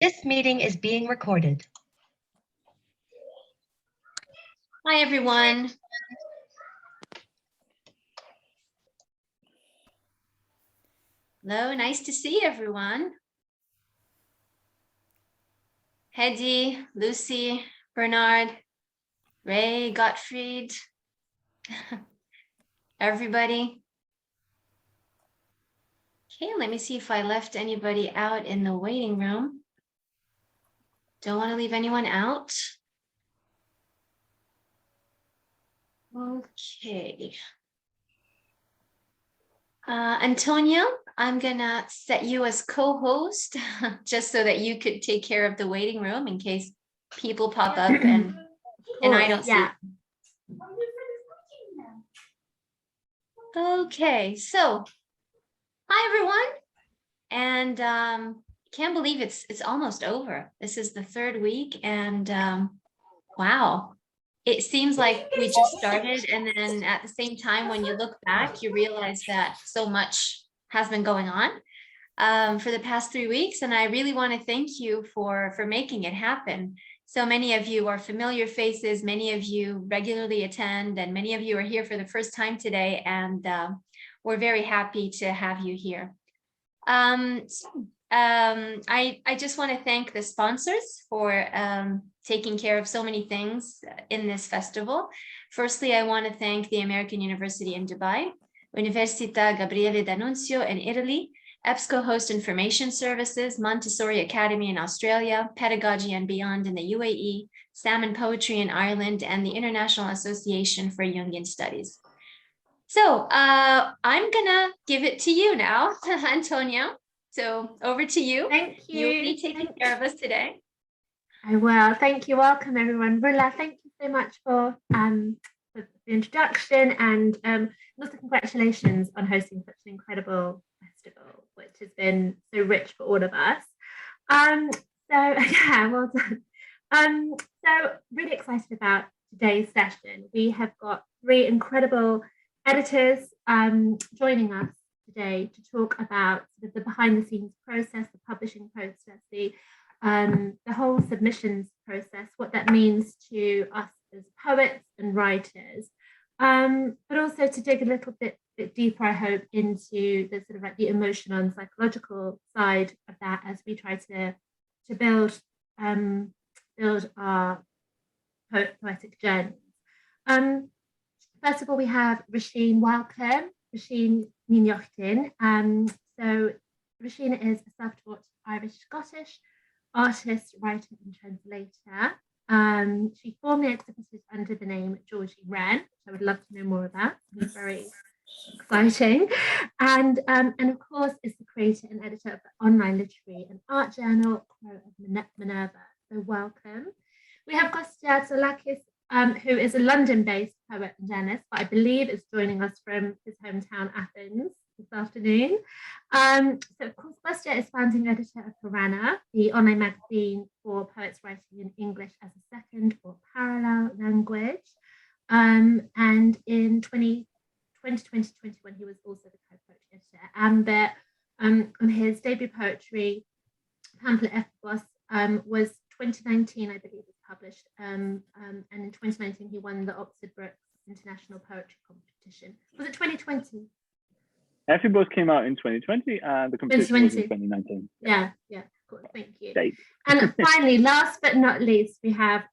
This meeting is being recorded. Hi, everyone. Hello, nice to see everyone. Hedy, Lucy, Bernard, Ray, Gottfried, everybody. Okay, let me see if I left anybody out in the waiting room. Don't want to leave anyone out. Okay. Antonia, I'm gonna set you as co-host just so that you could take care of the waiting room in case people pop up and I don't see. Okay, so hi everyone, and can't believe it's almost over. This is the third week, and wow. It seems like we just started, and then at the same time, when you look back, you realize that so much has been going on for the past 3 weeks. And I really want to thank you for making it happen. So many of you are familiar faces, many of you regularly attend, and many of you are here for the first time today. And we're very happy to have you here. I just want to thank the sponsors for taking care of so many things in this festival. Firstly, I want to thank the American University in Dubai, Università Gabriele D'Annunzio in Italy, EBSCO Host Information Services, Montessori Academy in Australia, Pedagogy and Beyond in the UAE, Salmon Poetry in Ireland, and the International Association for Jungian Studies. So I'm gonna give it to you now, Antonia. So over to you. Thank you. You'll be taking care of us today. I will. Thank you. Welcome, everyone. Roula, thank you so much for the introduction, and also congratulations on hosting such an incredible festival, which has been so rich for all of us. So yeah, well done. So really excited about today's session. We have got 3 incredible editors joining us today to talk about sort of the behind the scenes process, the publishing process, the whole submissions process, what that means to us as poets and writers, but also to dig a little bit deeper, I hope, into the sort of like the emotional and psychological side of that as we try to build our poetic journeys. First of all, we have Roisin. Welcome, Roisin Neachtain. So Roisin is a self-taught Irish-Scottish artist, writer, and translator. She formerly exhibited under the name Georgie Wren, which I would love to know more about. It's very exciting. And of course, is the creator and editor of the online literary and art journal Crow of Minerva. So welcome. We have Kostya Tsolakis, who is a London-based poet and journalist, but I believe is joining us from his hometown, Athens, this afternoon. So of course, Kostya is founding editor of Piranha, the online magazine for poets writing in English as a second or parallel language. And in 2020, 2021, he was also the co-poetry editor. And on his debut poetry pamphlet Ethos was 2019, I believe, was published. And in 2019, he won the Oxford Brookes International Poetry Competition. Was it 2020? Every came out in 2020 and the competition was in 2019. Yeah, cool, thank you. And finally, last but not least, we have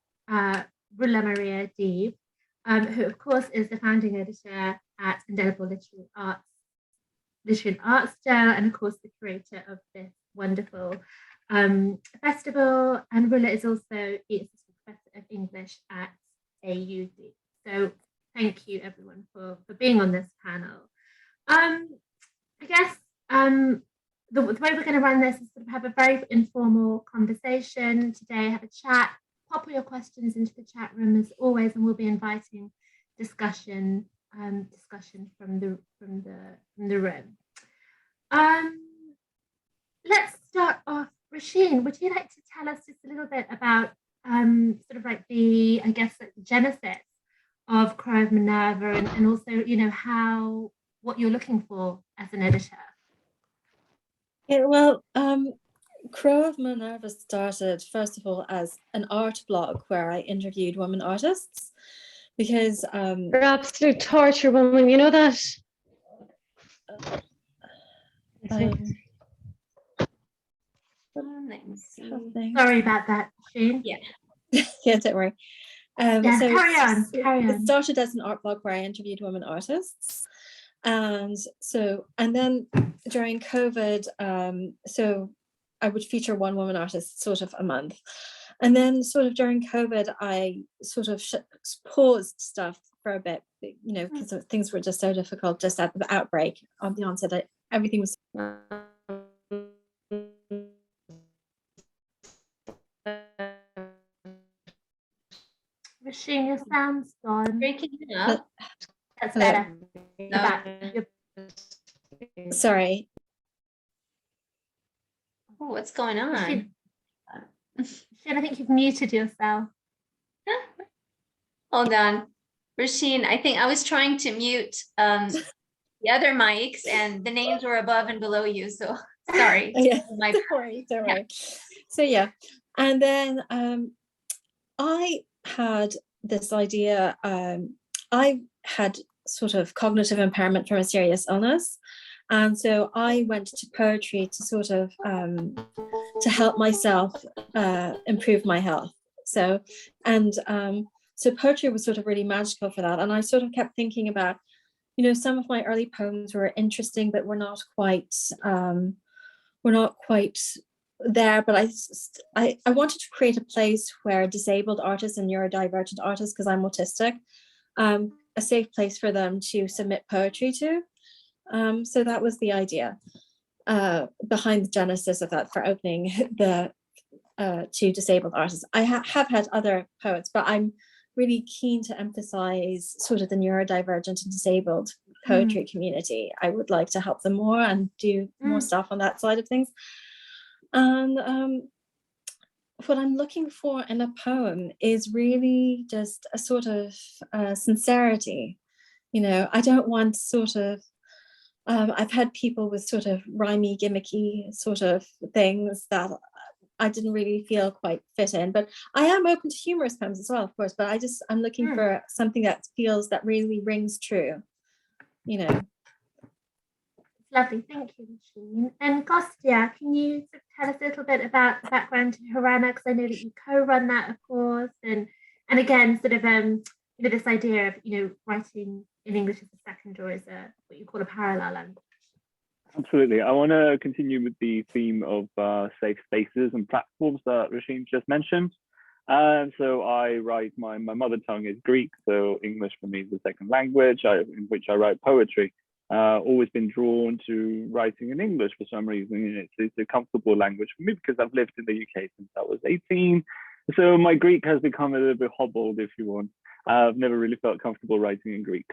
Roula-Maria, who of course is the founding editor at Indelible Literary and Arts Journal, and of course the creator of this wonderful festival. And Roula is also the assistant professor of English at AUD. So thank you everyone for being on this panel. I guess the way we're going to run this is sort of have a very informal conversation today, have a chat, pop all your questions into the chat room as always, and we'll be inviting discussion from the room. Let's start off. Roisin, would you like to tell us just a little bit about sort of like the, I guess, like the genesis of Crow of Minerva, and also, you know, what you're looking for as an editor? Yeah, well, Crow of Minerva started, first of all, as an art blog where I interviewed women artists because You're absolute torture woman, you know that? Let me see. Sorry about that, Shane. Yeah. Yeah, don't worry. Yeah, So carry on. It started as an art blog where I interviewed women artists. And then during COVID, so I would feature one woman artist sort of a month. And then sort of during COVID, I sort of paused stuff for a bit, you know, because things were just so difficult just at the outbreak on the onset. Everything was Roisin, your sound's gone. Breaking up. That's Hello. better. You're No. back. Sorry. Oh, what's going on? Roisin, I think you've muted yourself. Hold on. Roisin, I think I was trying to mute the other mics and the names were above and below you. So sorry. Yeah, My don't worry. So yeah, and then I had this idea. I had sort of cognitive impairment from a serious illness, and so I went to poetry to sort of to help myself improve my health. So poetry was sort of really magical for that, and I sort of kept thinking about, you know, some of my early poems were interesting, but were not quite there. But I wanted to create a place where disabled artists and neurodivergent artists, because I'm autistic, a safe place for them to submit poetry to. So that was the idea behind the genesis of that, for opening the to disabled artists. I have had other poets, but I'm really keen to emphasize sort of the neurodivergent and disabled poetry community. I would like to help them more and do more stuff on that side of things. And what I'm looking for in a poem is really just a sort of sincerity. You know, I don't want sort of, I've had people with sort of rhymey, gimmicky sort of things that I didn't really feel quite fit in, but I am open to humorous poems as well, of course, but I'm looking for something that really rings true, you know. Lovely, thank you, Roisin. And Kostya, can you tell us a little bit about the background to Harana? Because I know that you co-run that, of course, and again, sort of you know, this idea of, you know, writing in English as a second or as what you call a parallel language. Absolutely. I want to continue with the theme of safe spaces and platforms that Roisin just mentioned. So I write, my mother tongue is Greek, so English for me is the second language in which I write poetry. Always been drawn to writing in English for some reason. It's a comfortable language for me because I've lived in the UK since I was 18. So my Greek has become a little bit hobbled, if you want. I've never really felt comfortable writing in Greek.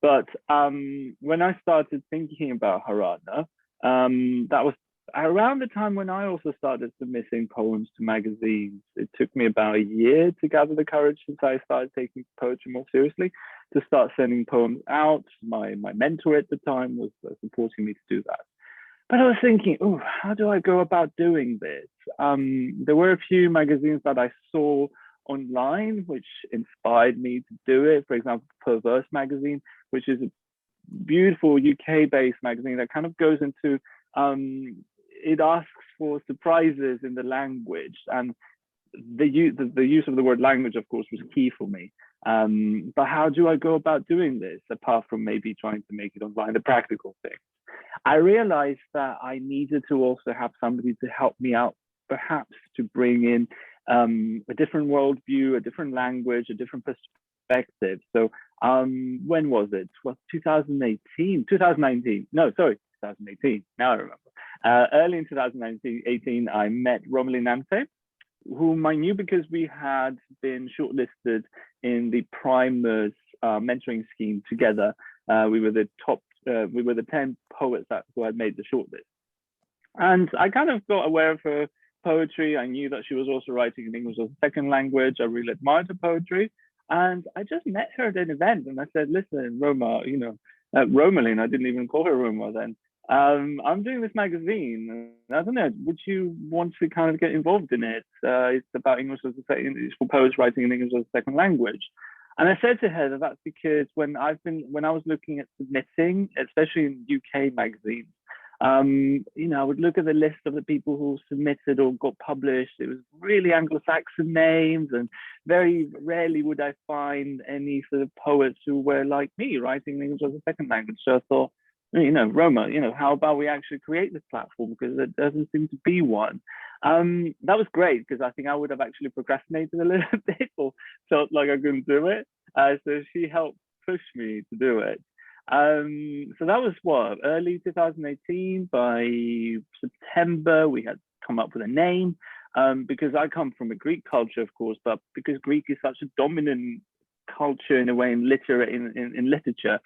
But when I started thinking about Harana, that was around the time when I also started submitting poems to magazines. It took me about a year to gather the courage since I started taking poetry more seriously to start sending poems out. My mentor at the time was supporting me to do that. But I was thinking, oh, how do I go about doing this? There were a few magazines that I saw online which inspired me to do it. For example, Perverse magazine, which is a beautiful UK-based magazine that kind of goes into, it asks for surprises in the language, and the use of the word language, of course, was key for me. But how do I go about doing this, apart from maybe trying to make it online, the practical thing? I realized that I needed to also have somebody to help me out, perhaps to bring in a different worldview, a different language, a different perspective. So when was it? Well, 2018, 2019. No, sorry, 2018. Now I remember. Early in 2018, I met Roula-Maria, whom I knew because we had been shortlisted in the Primers mentoring scheme together. We were the 10 poets who had made the shortlist. And I kind of got aware of her poetry. I knew that she was also writing in English as a second language. I really admired her poetry. And I just met her at an event and I said, listen, Roma, you know, Romalyn, I didn't even call her Roma then. I'm doing this magazine. I don't know. Would you want to kind of get involved in it? It's about English as a second. It's for poets writing in English as a second language. And I said to her that that's because when I was looking at submitting, especially in UK magazines, you know, I would look at the list of the people who submitted or got published. It was really Anglo-Saxon names, and very rarely would I find any sort of poets who were like me, writing English as a second language. So I thought, you know, Roma, you know, how about we actually create this platform, because there doesn't seem to be one. That was great, because I think I would have actually procrastinated a little bit or felt like I couldn't do it. So she helped push me to do it. So that was what, early 2018. By September, we had come up with a name, because I come from a Greek culture, of course, but because Greek is such a dominant culture in a way in literature,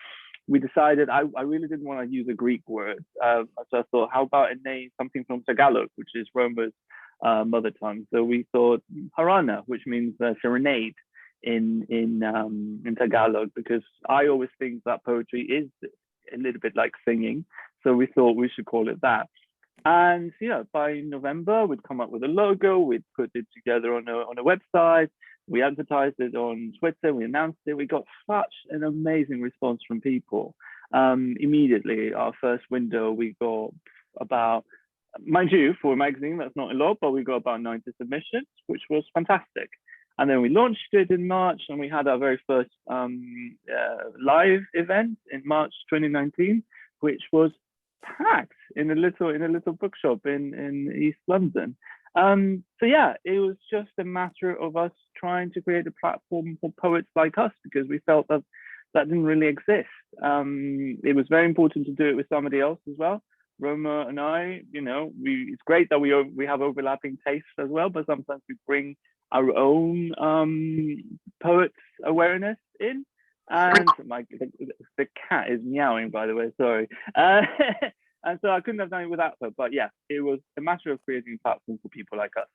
we decided I really didn't want to use a Greek word. So I thought, how about a name, something from Tagalog, which is Roma's mother tongue. So we thought Harana, which means serenade in Tagalog, because I always think that poetry is a little bit like singing. So we thought we should call it that. And yeah, by November, we'd come up with a logo, we'd put it together on a website, we advertised it on Twitter, we announced it. We got such an amazing response from people. Immediately, our first window, we got about, mind you, for a magazine, that's not a lot, but we got about 90 submissions, which was fantastic. And then we launched it in March, and we had our very first live event in March 2019, which was packed in a little bookshop in East London. So yeah, it was just a matter of us trying to create a platform for poets like us, because we felt that didn't really exist. It was very important to do it with somebody else as well. Roma and I, you know, it's great that we have overlapping tastes as well, but sometimes we bring our own poets awareness in. And the cat is meowing, by the way, sorry. And so I couldn't have done it without her. But yeah, it was a matter of creating a platform for people like us.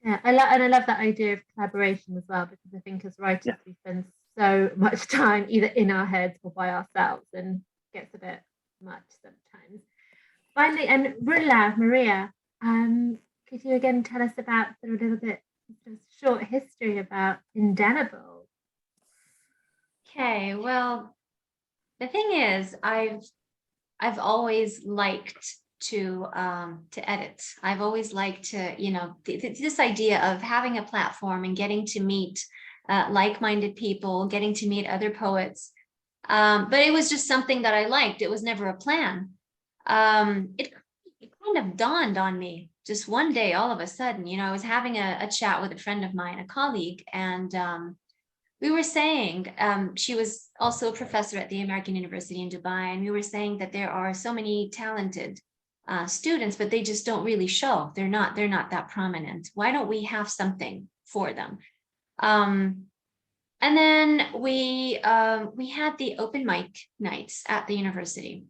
Yeah, I love that idea of collaboration as well, because I think as writers we spend so much time either in our heads or by ourselves, and it gets a bit much sometimes. Finally, and Roula-Maria, could you again tell us about a little bit, just short history about Indelible? Okay, well, the thing is, I've always liked to edit. I've always liked to, you know, this idea of having a platform and getting to meet like-minded people, getting to meet other poets. But it was just something that I liked. It was never a plan. It kind of dawned on me just one day, all of a sudden. You know, I was having a chat with a friend of mine, a colleague, and we were saying, she was also a professor at the American University in Dubai, and we were saying that there are so many talented students, but they just don't really show. They're not that prominent. Why don't we have something for them? And then we had the open mic nights at the university,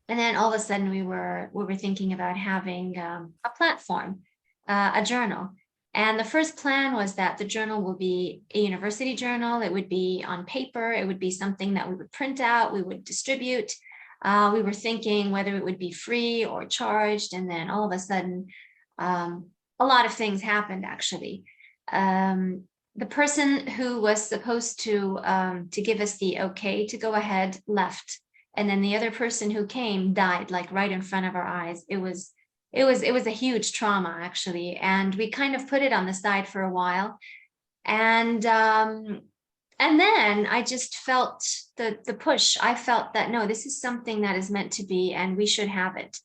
and then all of a sudden we were thinking about having a platform, a journal. And the first plan was that the journal will be a university journal. It would be on paper. It would be something that we would print out, we would distribute. We were thinking whether it would be free or charged. And then all of a sudden, a lot of things happened, actually. The person who was supposed to give us the okay to go ahead left. And then the other person who came died, like right in front of our eyes. It was a huge trauma, actually, and we kind of put it on the side for a while, and then I just felt the push. I felt that no, this is something that is meant to be, and we should have it.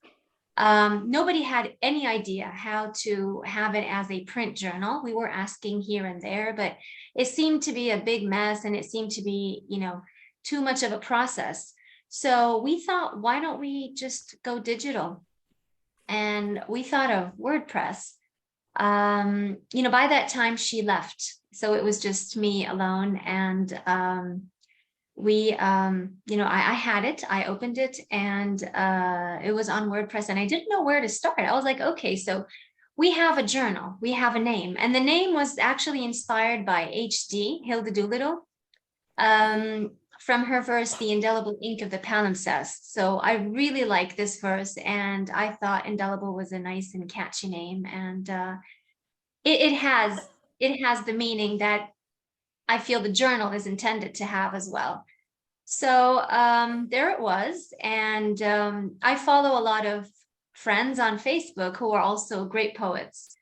Nobody had any idea how to have it as a print journal. We were asking here and there, but it seemed to be a big mess, and it seemed to be, you know, too much of a process. So we thought, why don't we just go digital? And we thought of WordPress. You know, by that time she left, so it was just me alone. And we, you know, I had it, I opened it, and it was on WordPress, and I didn't know where to start. I was like, okay, so we have a journal, we have a name, and the name was actually inspired by HD, Hilda Doolittle. from her verse, The Indelible Ink of the Palimpsest. So I really like this verse, and I thought indelible was a nice and catchy name. And it has the meaning that I feel the journal is intended to have as well. So there it was. And I follow a lot of friends on Facebook who are also great poets.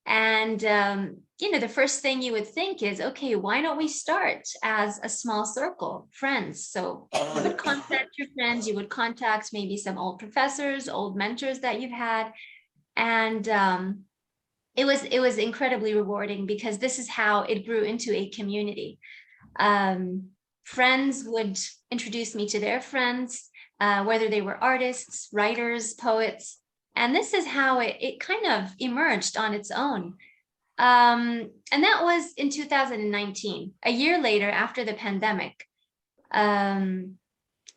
And, you know, the first thing you would think is, okay, why don't we start as a small circle, friends? So you would contact your friends, you would contact maybe some old professors, old mentors that you've had. And it was incredibly rewarding, because this is how it grew into a community. Friends would introduce me to their friends, whether they were artists, writers, poets. And this is how it kind of emerged on its own. And that was in 2019. A year later, after the pandemic,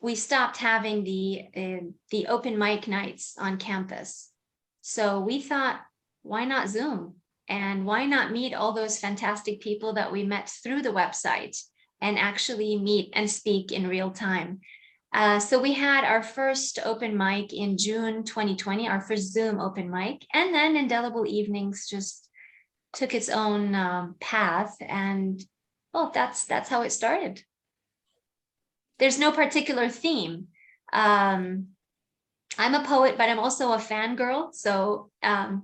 we stopped having the open mic nights on campus. So we thought, why not Zoom? And why not meet all those fantastic people that we met through the website and actually meet and speak in real time? So we had our first open mic in June 2020, our first Zoom open mic, and then Indelible Evenings just took its own path, and well, that's how it started. There's no particular theme. I'm a poet, but I'm also a fangirl. So I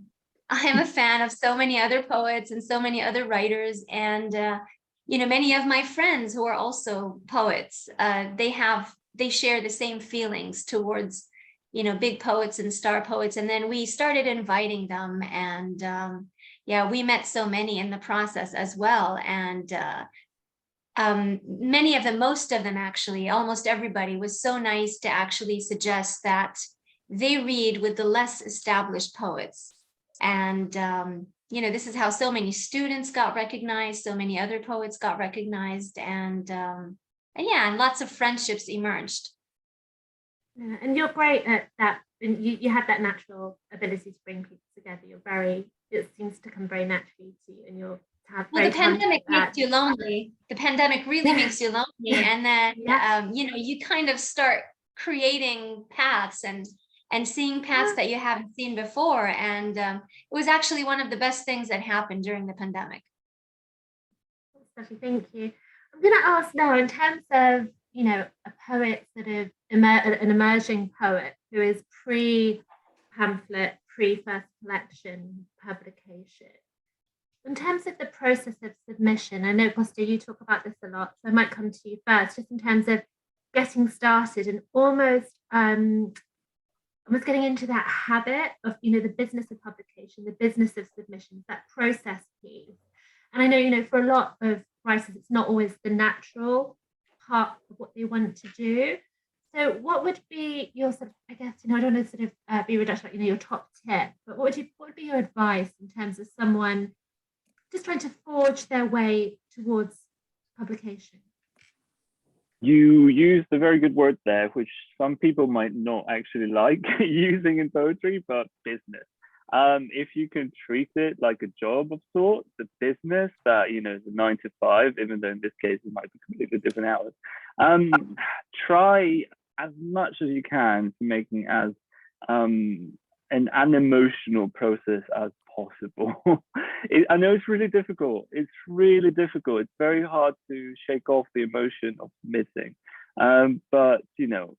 am a fan of so many other poets and so many other writers, and you know, many of my friends who are also poets, they share the same feelings towards, you know, big poets and star poets. And then we started inviting them, and yeah, we met so many in the process as well. And many of them, most of them actually, almost everybody was so nice to actually suggest that they read with the less established poets. And you know, this is how so many students got recognized, so many other poets got recognized, and yeah, and lots of friendships emerged. Yeah, and you're great at that. And you have that natural ability to bring people together. It seems to come very naturally to you, and you'll have. Well, the pandemic makes you lonely. The pandemic really makes you lonely, and then you know, you kind of start creating paths and seeing paths that you haven't seen before. And it was actually one of the best things that happened during the pandemic. Thank you. I'm going to ask now, in terms of, you know, a poet, sort of an emerging poet who is pre-pamphlet, pre-first collection publication. In terms of the process of submission, I know, Kostya, you talk about this a lot, so I might come to you first, just in terms of getting started and almost getting into that habit of, you know, the business of publication, the business of submissions, that process piece. And I know, you know, for a lot of writers, it's not always the natural part of what they want to do. So what would be your sort of, I guess, you know, I don't want to sort of be reduced, like, you know, your top tip, but what would be your advice in terms of someone just trying to forge their way towards publication? You used a very good word there, which some people might not actually like using in poetry, but business. If you can treat it like a job of sorts, a business that, you know, is a 9 to 5, even though in this case it might be completely different hours, try as much as you can to make it as an unemotional process as possible. I know it's really difficult. It's really difficult. It's very hard to shake off the emotion of submitting. But, you know,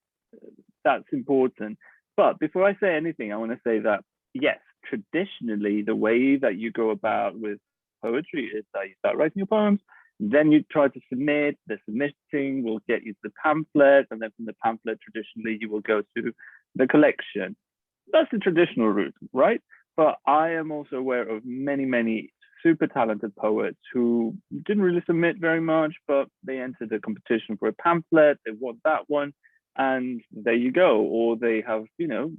that's important. But before I say anything, I want to say that, yes, traditionally, the way that you go about with poetry is that you start writing your poems, then you try to submit. The submitting will get you the pamphlet, and then from the pamphlet, traditionally, you will go to the collection. That's the traditional route, right? But I am also aware of many, many super talented poets who didn't really submit very much, but they entered a competition for a pamphlet, they won that one, and there you go. Or they have, you know,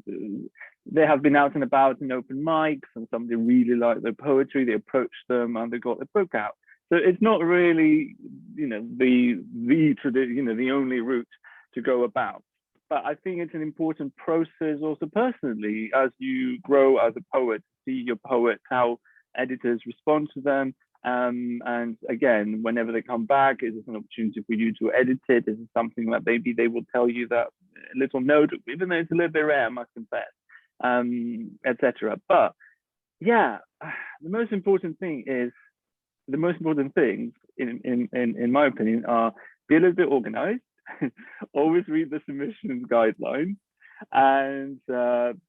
they have been out and about in open mics, and somebody really liked their poetry, they approached them and they got their book out. So it's not really, you know, the only route to go about. But I think it's an important process also personally, as you grow as a poet, see your poets, how editors respond to them, And again, whenever they come back, is this an opportunity for you to edit it? Is it something that maybe they will tell you that a little note, even though it's a little bit rare, I must confess, etc. But yeah, the most important things, in my opinion, are be a little bit organized, always read the submissions guidelines, and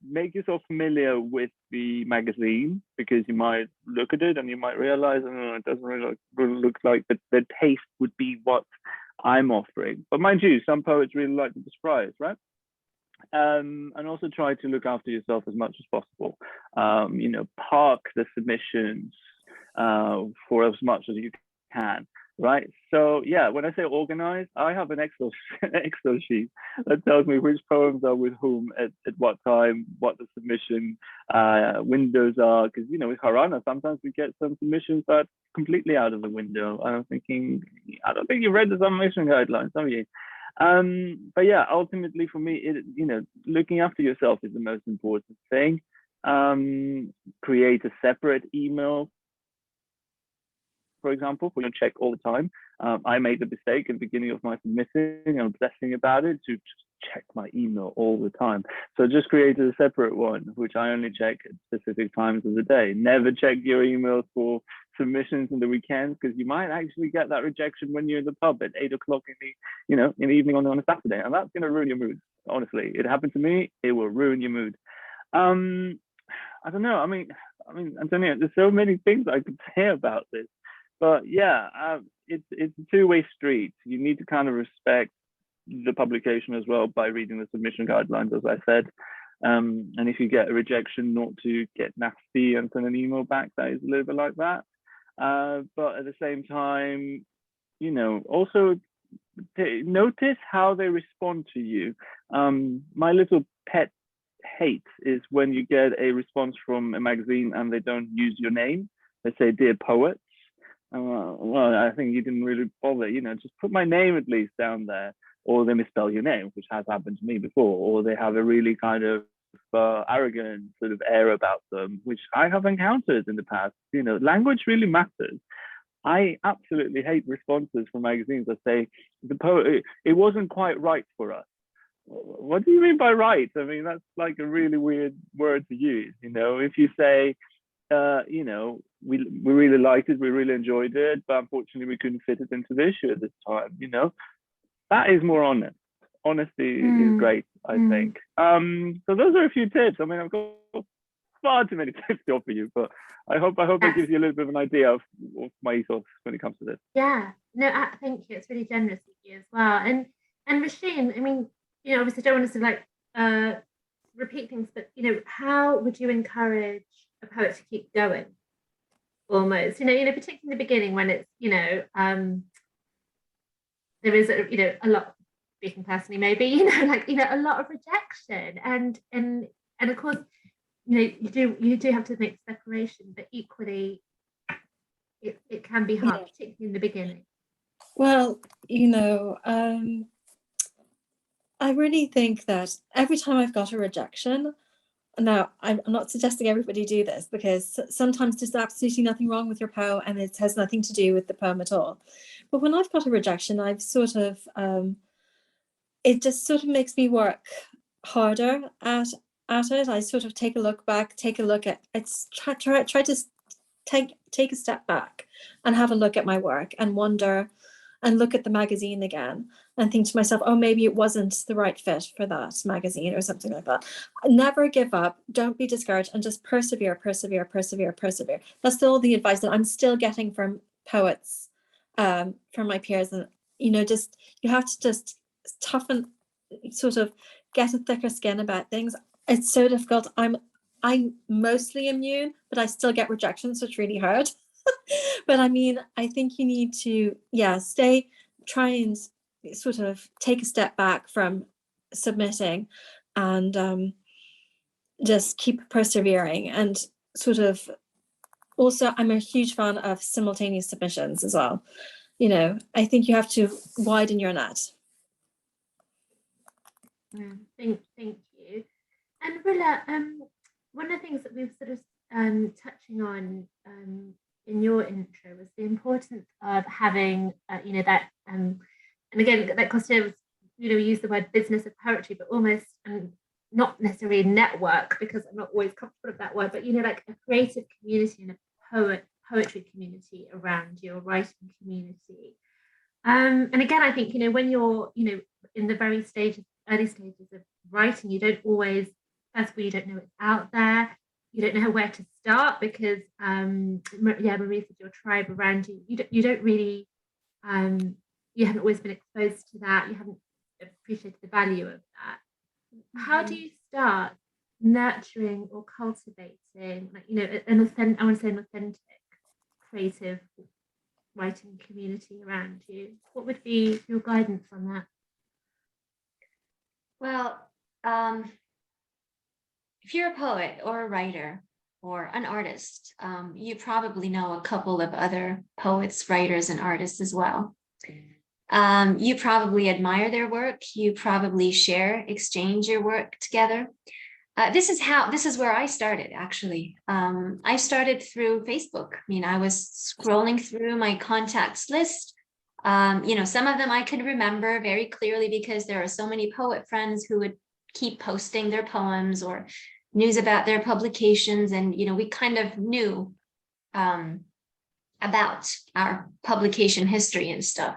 make yourself familiar with the magazine, because you might look at it and you might realize, oh, it doesn't really look like the taste would be what I'm offering. But mind you, some poets really like the surprise, right? And also try to look after yourself as much as possible. Park the submissions for as much as you can, right? So yeah, when I say organized, I have an Excel sheet that tells me which poems are with whom at what time, what the submission windows are. Because with Harana, sometimes we get some submissions that are completely out of the window. I'm thinking, I don't think you read the submission guidelines, have you? But yeah, ultimately for me, looking after yourself is the most important thing. Create a separate email, for example, for you to check all the time. I made the mistake at the beginning of my submitting and obsessing about it to just check my email all the time. So I just created a separate one, which I only check at specific times of the day. Never check your emails for submissions in the weekends, because you might actually get that rejection when you're in the pub at 8 o'clock in the evening on a Saturday, and that's going to ruin your mood. Honestly, it happened to me. It will ruin your mood. I don't know. I mean, Antonia, there's so many things I could say about this, but yeah, it's a two-way street. You need to kind of respect the publication as well by reading the submission guidelines, as I said. And if you get a rejection, not to get nasty and send an email back. That is a little bit like that. But at the same time, also notice how they respond to you. My little pet hate is when you get a response from a magazine and they don't use your name. They say, "Dear poets." Well, I think you didn't really bother, just put my name at least down there. Or they misspell your name, which has happened to me before. Or they have a really kind of arrogant sort of air about them, which I have encountered in the past. Language really matters. I absolutely hate responses from magazines that say, the poet, it wasn't quite right for us. What do you mean by right? I mean, that's like a really weird word to use. If you say, we really liked it, we really enjoyed it, but unfortunately we couldn't fit it into the issue at this time, that is more honest. Honesty is great, I think. So those are a few tips. I mean, I've got far too many tips to offer you, but I hope it gives you a little bit of an idea of my ethos when it comes to this. Yeah, no, thank you. It's really generous of you as well. And Roisin, I mean, obviously don't want to repeat things, but how would you encourage a poet to keep going? Almost, particularly in the beginning when it's, there is a lot, speaking personally, maybe a lot of rejection, and of course, you do have to make separation, but equally, it can be hard, particularly in the beginning. Well, I really think that every time I've got a rejection, now I'm not suggesting everybody do this, because sometimes there's absolutely nothing wrong with your poem and it has nothing to do with the poem at all. But when I've got a rejection, I've sort of, it just sort of makes me work harder at it. I sort of take a look back, take a look at, it's try to take a step back and have a look at my work and wonder and look at the magazine again and think to myself, oh, maybe it wasn't the right fit for that magazine or something like that. Never give up, don't be discouraged, and just persevere. That's all the advice that I'm still getting from poets, from my peers. And, just, you have to just toughen, sort of get a thicker skin about things. It's so difficult. I'm mostly immune, but I still get rejections, so it's really hard. But I mean, I think you need to, try and sort of take a step back from submitting and just keep persevering. And sort of, also, I'm a huge fan of simultaneous submissions as well. I think you have to widen your net. Thank you. And Roula, one of the things that we've sort of touching on in your intro was importance of having, that, and again, that Kostya was, we use the word business of poetry, but almost, not necessarily a network, because I'm not always comfortable with that word, but, like a creative community and a poetry community around you, a writing community. And again, I think, when you're, in the very early stages of writing, you don't always, first of all, you don't know it's out there. You don't know where to start because, Maria said your tribe around you. You don't really, you haven't always been exposed to that. You haven't appreciated the value of that. How do you start nurturing or cultivating, an authentic, creative writing community around you? What would be your guidance on that? Well, if you're a poet or a writer or an artist, you probably know a couple of other poets, writers, and artists as well. You probably admire their work. You probably exchange your work together. This is where I started, actually. I started through Facebook. I was scrolling through my contacts list. Some of them I could remember very clearly because there are so many poet friends who would keep posting their poems or news about their publications. And, we kind of knew about our publication history and stuff.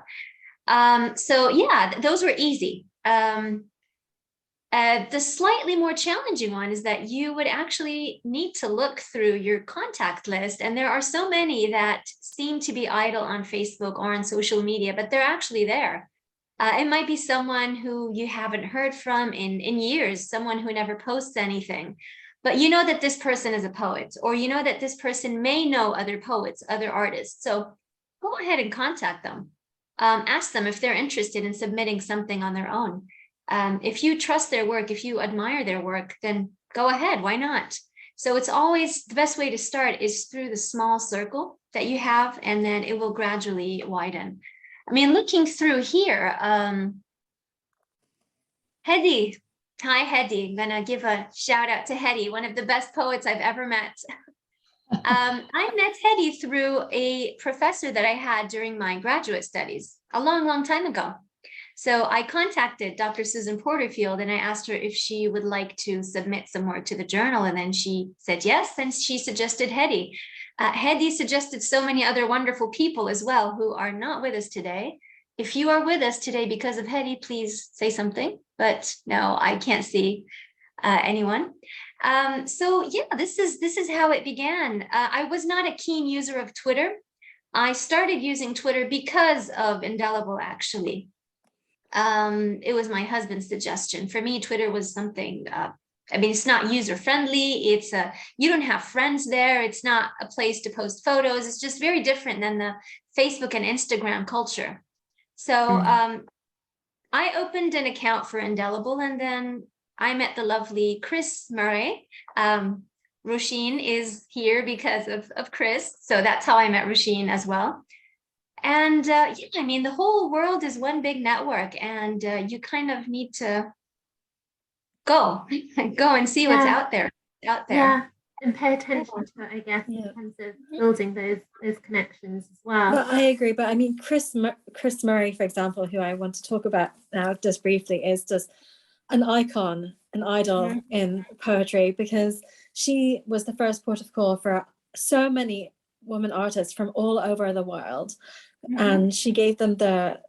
So yeah, those were easy. The slightly more challenging one is that you would actually need to look through your contact list. And there are so many that seem to be idle on Facebook or on social media, but they're actually there. It might be someone who you haven't heard from in years, someone who never posts anything, but you know that this person is a poet, or you know that this person may know other poets, other artists. So go ahead and contact them. Ask them if they're interested in submitting something on their own. If you trust their work, if you admire their work, then go ahead, why not? So it's always, the best way to start is through the small circle that you have, and then it will gradually widen. Looking through here, Hedy, hi Hedy, I'm gonna give a shout out to Hedy, one of the best poets I've ever met. I met Hedy through a professor that I had during my graduate studies a long, long time ago. So I contacted Dr. Susan Porterfield and I asked her if she would like to submit some work to the journal. And then she said yes, and she suggested Hedy. Hedy suggested so many other wonderful people as well who are not with us today. If you are with us today because of Hedy, please say something. But no, I can't see anyone. So yeah, this is how it began. I was not a keen user of Twitter. I started using Twitter because of Indelible, actually. It was my husband's suggestion. For me, Twitter was something, it's not user friendly. It's you don't have friends there. It's not a place to post photos. It's just very different than the Facebook and Instagram culture. So I opened an account for Indelible, and then I met the lovely Chris Murray. Roisin is here because of Chris. So that's how I met Roisin as well. And the whole world is one big network, and you kind of need to go and see what's out there. Yeah, and pay attention to it, I guess, in terms of building those connections as well. But I agree. But Chris Murray, for example, who I want to talk about now just briefly, is just an icon, an idol in poetry, because she was the first port of call for so many women artists from all over the world. And she gave them their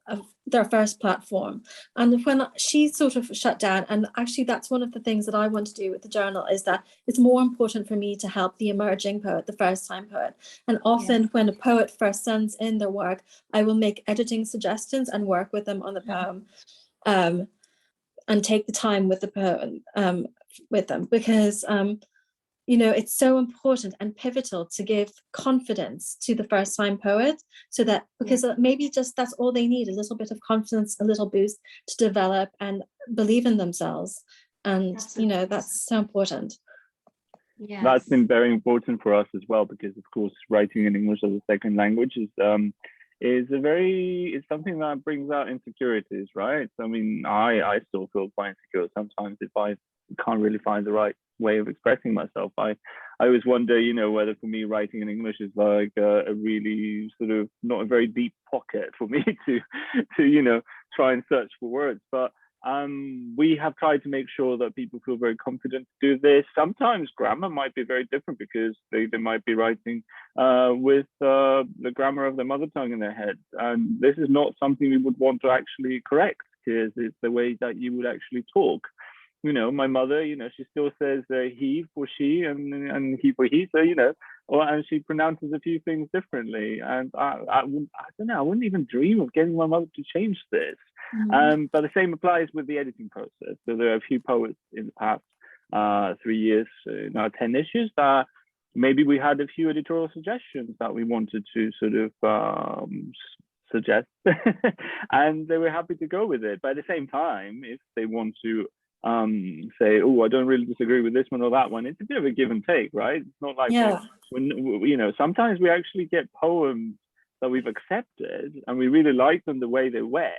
first platform. And when she sort of shut down, and actually that's one of the things that I want to do with the journal, is that it's more important for me to help the emerging poet, the first time poet. And often when a poet first sends in their work, I will make editing suggestions and work with them on the poem, and take the time with the poem with them, because it's so important and pivotal to give confidence to the first time poet, so that, because maybe just that's all they need, a little bit of confidence, a little boost to develop and believe in themselves. And that's so important. Yes. That's been very important for us as well, because of course writing in English as a second language is it's something that brings out insecurities, right? I mean, I still feel quite insecure sometimes if I can't really find the right way of expressing myself. I always wonder, whether for me writing in English is like a really sort of not a very deep pocket for me to try and search for words. But we have tried to make sure that people feel very confident to do this. Sometimes grammar might be very different because they might be writing with the grammar of their mother tongue in their head. And this is not something we would want to actually correct because it's the way that you would actually talk. My mother, she still says he for she and he for he. So, and she pronounces a few things differently. And I don't know, I wouldn't even dream of getting my mother to change this. But the same applies with the editing process. So there are a few poets in the past 3 years, now 10 issues, that maybe we had a few editorial suggestions that we wanted to sort of suggest, and they were happy to go with it. But at the same time, if they want to say, oh, I don't really disagree with this one or that one, it's a bit of a give and take, right? It's not like when sometimes we actually get poems that we've accepted and we really like them the way they were,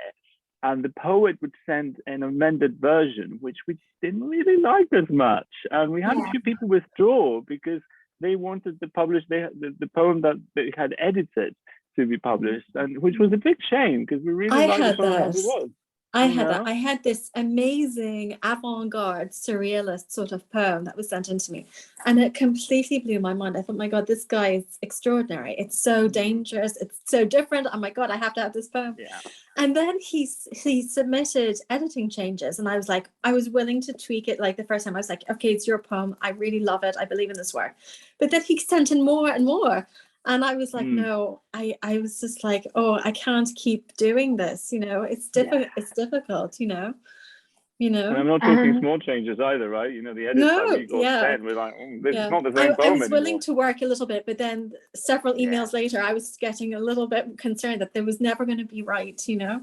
and the poet would send an amended version which we didn't really like as much, and we had a few people withdraw because they wanted to publish the poem that they had edited to be published, and which was a big shame because we really liked the poem as it was. I had this amazing avant-garde surrealist sort of poem that was sent into me, and it completely blew my mind. I thought, my God, this guy is extraordinary. It's so dangerous. It's so different. Oh my God, I have to have this poem. Yeah. And then he submitted editing changes, and I was like, I was willing to tweak it. Like the first time I was like, okay, it's your poem. I really love it. I believe in this work. But then he sent in more and more. And I was like, no, I was just like, oh, I can't keep doing this. It's difficult. It's difficult, And I'm not talking small changes either, right? The edits that we got sent, we're like, this is not the same poem I was willing anymore. to work a little bit, but then several emails later, I was getting a little bit concerned that there was never going to be right, Yeah.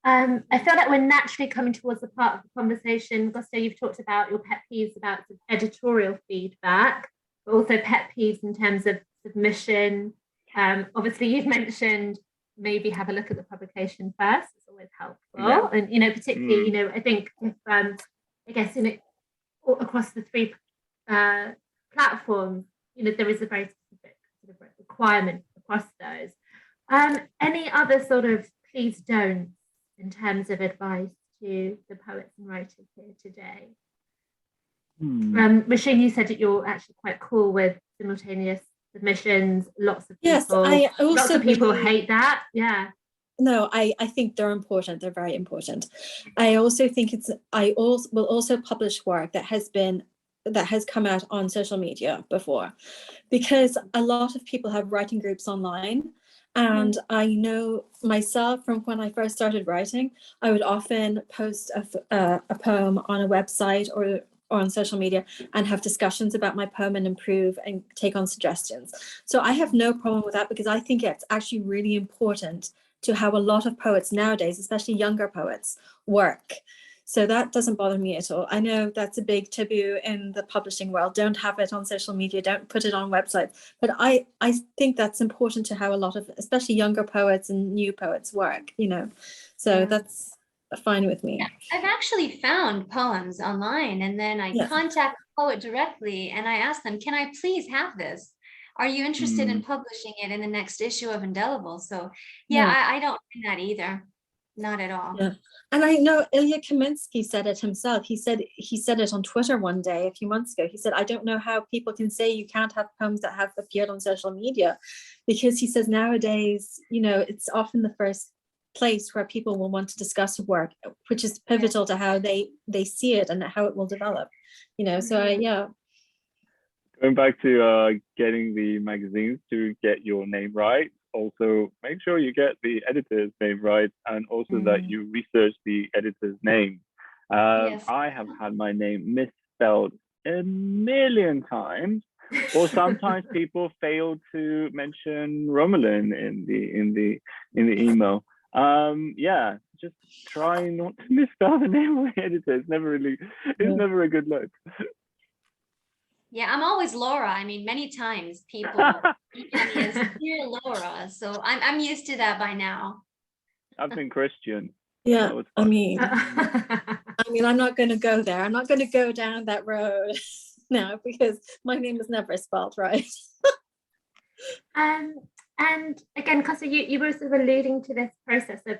I feel like we're naturally coming towards the part of the conversation. Kostya, you've talked about your pet peeves about editorial feedback, but also pet peeves in terms of submission. Obviously, you've mentioned maybe have a look at the publication first. It's always helpful, and particularly, I think if I guess across the three platforms, there is a very specific sort of requirement across those. Any other sort of please don't in terms of advice to the poets and writers here today? Roisin, you said that you're actually quite cool with simultaneous submissions. Lots of people hate that. Yeah. No, I think they're important. They're very important. I also think will also publish work that has come out on social media before, because a lot of people have writing groups online. And I know myself from when I first started writing, I would often post a poem on a website or on social media and have discussions about my poem and improve and take on suggestions. So I have no problem with that, because I think it's actually really important to how a lot of poets nowadays, especially younger poets, work. So that doesn't bother me at all. I know that's a big taboo in the publishing world. Don't have it on social media, don't put it on websites. But I think that's important to how a lot of, especially younger poets and new poets work, So that's fine with me. Yeah, I've actually found poems online, and then I contact the poet directly and I ask them, can I please have this? Are you interested in publishing it in the next issue of Indelible? So I don't mind that either. Not at all. Yeah. And I know Ilya Kaminsky said it himself. He said it on Twitter one day a few months ago. He said, I don't know how people can say you can't have poems that have appeared on social media, because he says nowadays, it's often the first place where people will want to discuss work, which is pivotal to how they see it and how it will develop, So Going back to getting the magazines to get your name right, also make sure you get the editor's name right, and also that you research the editor's name. I have had my name misspelled a million times, or sometimes people fail to mention Romulan in the email. Just try not to misspell the name of the editor. It's never a good look. Yeah, I'm always Laura. I mean, many times people email me as dear Laura, so I'm used to that by now. I've been Christian. Yeah, That was I fun. mean, I'm not going to go there. I'm not going to go down that road now because my name is never spelled right. And again, Kostya, you were sort of alluding to this process of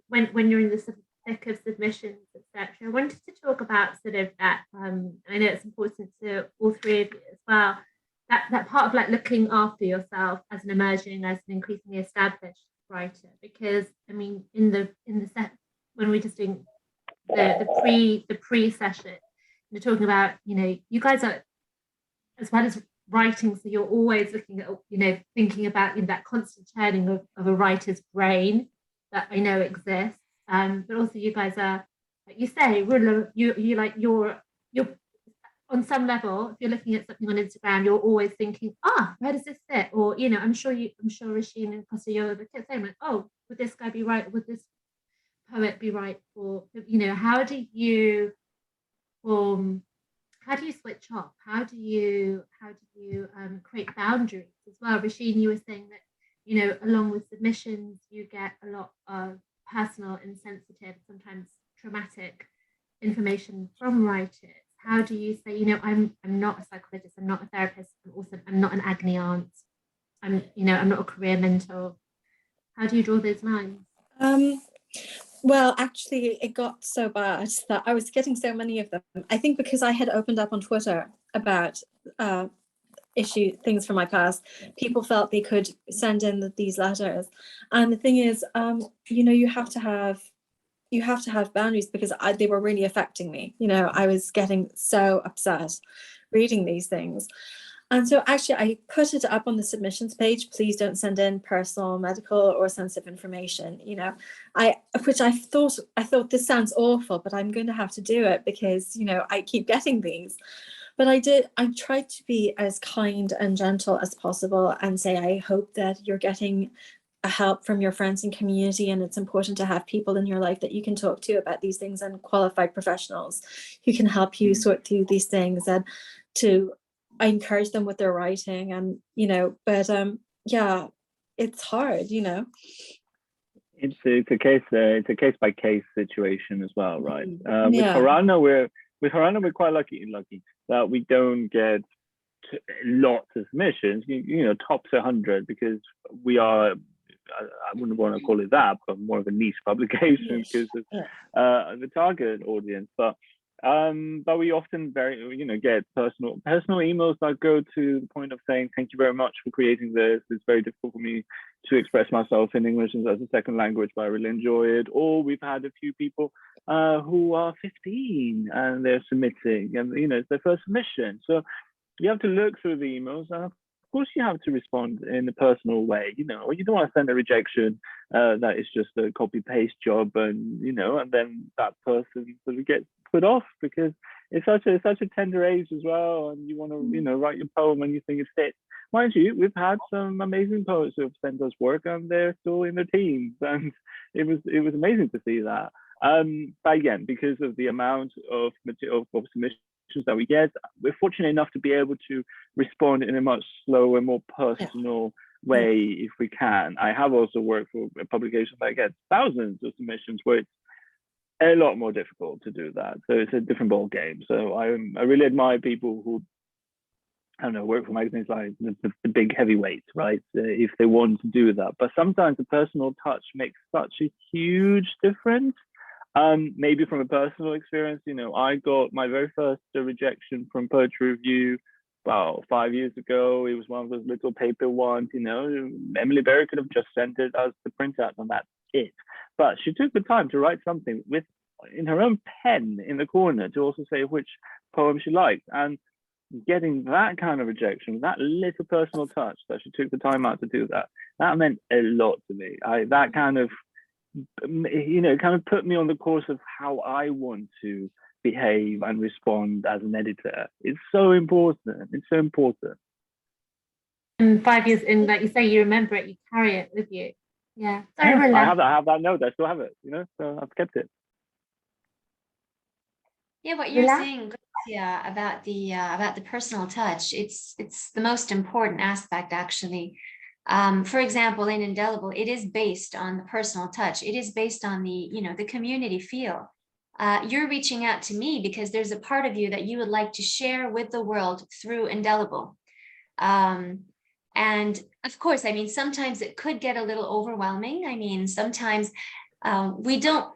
when you're in the sort of thick of submissions, etc. I wanted to talk about sort of that. I know it's important to all three of you as well. That part of like looking after yourself as an emerging, as an increasingly established writer, because I mean, in the set when we're just doing the pre session, you're talking about, you know, you guys are, as well as writing, so you're always looking at, you know, thinking about, you know, that constant churning of a writer's brain that I know exists, but also you guys are, like you say, you like you're on some level, if you're looking at something on Instagram, you're always thinking, where does this sit? Or, you know, I'm sure Roisin and Kostya, you're the same, like, oh, would this guy be right? Would this poet be right? For, you know, how do you switch off? How do you create boundaries as well? Roisin, you were saying that, you know, along with submissions, you get a lot of personal, insensitive, sometimes traumatic information from writers. How do you say, you know, I'm not a psychologist, I'm not a therapist, I'm not an agony aunt, I'm not a career mentor. How do you draw those lines? Well, actually, it got so bad that I was getting so many of them. I think because I had opened up on Twitter about things from my past, people felt they could send in these letters. And the thing is, you know, you have to have boundaries because they were really affecting me. You know, I was getting so upset reading these things. And so actually I put it up on the submissions page. Please don't send in personal, medical or sensitive information, you know, I thought this sounds awful, but I'm going to have to do it because, you know, I keep getting these. But I tried to be as kind and gentle as possible and say, I hope that you're getting a help from your friends and community, and it's important to have people in your life that you can talk to about these things, and qualified professionals who can help you sort through these things, and I encourage them with their writing, and you know, but yeah, it's hard, you know. It's a case by case situation as well, right? Yeah. With Harana, we're quite lucky that we don't get lots of submissions. You know, tops 100 because we are. I wouldn't want to call it that, but more of a niche publication because of the target audience. But we often get personal emails that go to the point of saying, thank you very much for creating this. It's very difficult for me to express myself in English as a second language, but I really enjoy it. Or we've had a few people who are 15 and they're submitting, and you know, it's their first submission. So you have to look through the emails, and of course you have to respond in a personal way. You know, you don't want to send a rejection that is just a copy paste job, and you know, and then that person sort of gets put off because it's such a tender age as well, and you want to, you know, write your poem and you think it fits. Mind you, we've had some amazing poets who have sent us work and they're still in their teens, and it was amazing to see that. But again, because of the amount of material of submissions that we get, we're fortunate enough to be able to respond in a much slower, more personal way if we can. I have also worked for a publication that gets thousands of submissions where it's a lot more difficult to do that. So it's a different ball game. So I really admire people who, I don't know, work for magazines like the big heavyweights, right? If they want to do that. But sometimes the personal touch makes such a huge difference. Maybe from a personal experience, you know, I got my very first rejection from Poetry Review about 5 years ago. It was one of those little paper ones, you know. Emily Berry could have just sent it as the printout and that's it. But she took the time to write something in her own pen in the corner to also say which poem she liked. And getting that kind of rejection, that little personal touch that she took the time out to do that meant a lot to me. That kind of, you know, kind of put me on the course of how I want to behave and respond as an editor. It's so important. It's so important. And 5 years in, like you say, you remember it, you carry it with you. Yeah. Sorry, I have that note. I still have it, you know, so I've kept it. Yeah, what you're Roula? saying, yeah, about the personal touch, it's the most important aspect actually. For example, in Indelible, it is based on the personal touch. It is based on the community feel. You're reaching out to me because there's a part of you that you would like to share with the world through Indelible. And of course, I mean, sometimes it could get a little overwhelming. I mean, sometimes we don't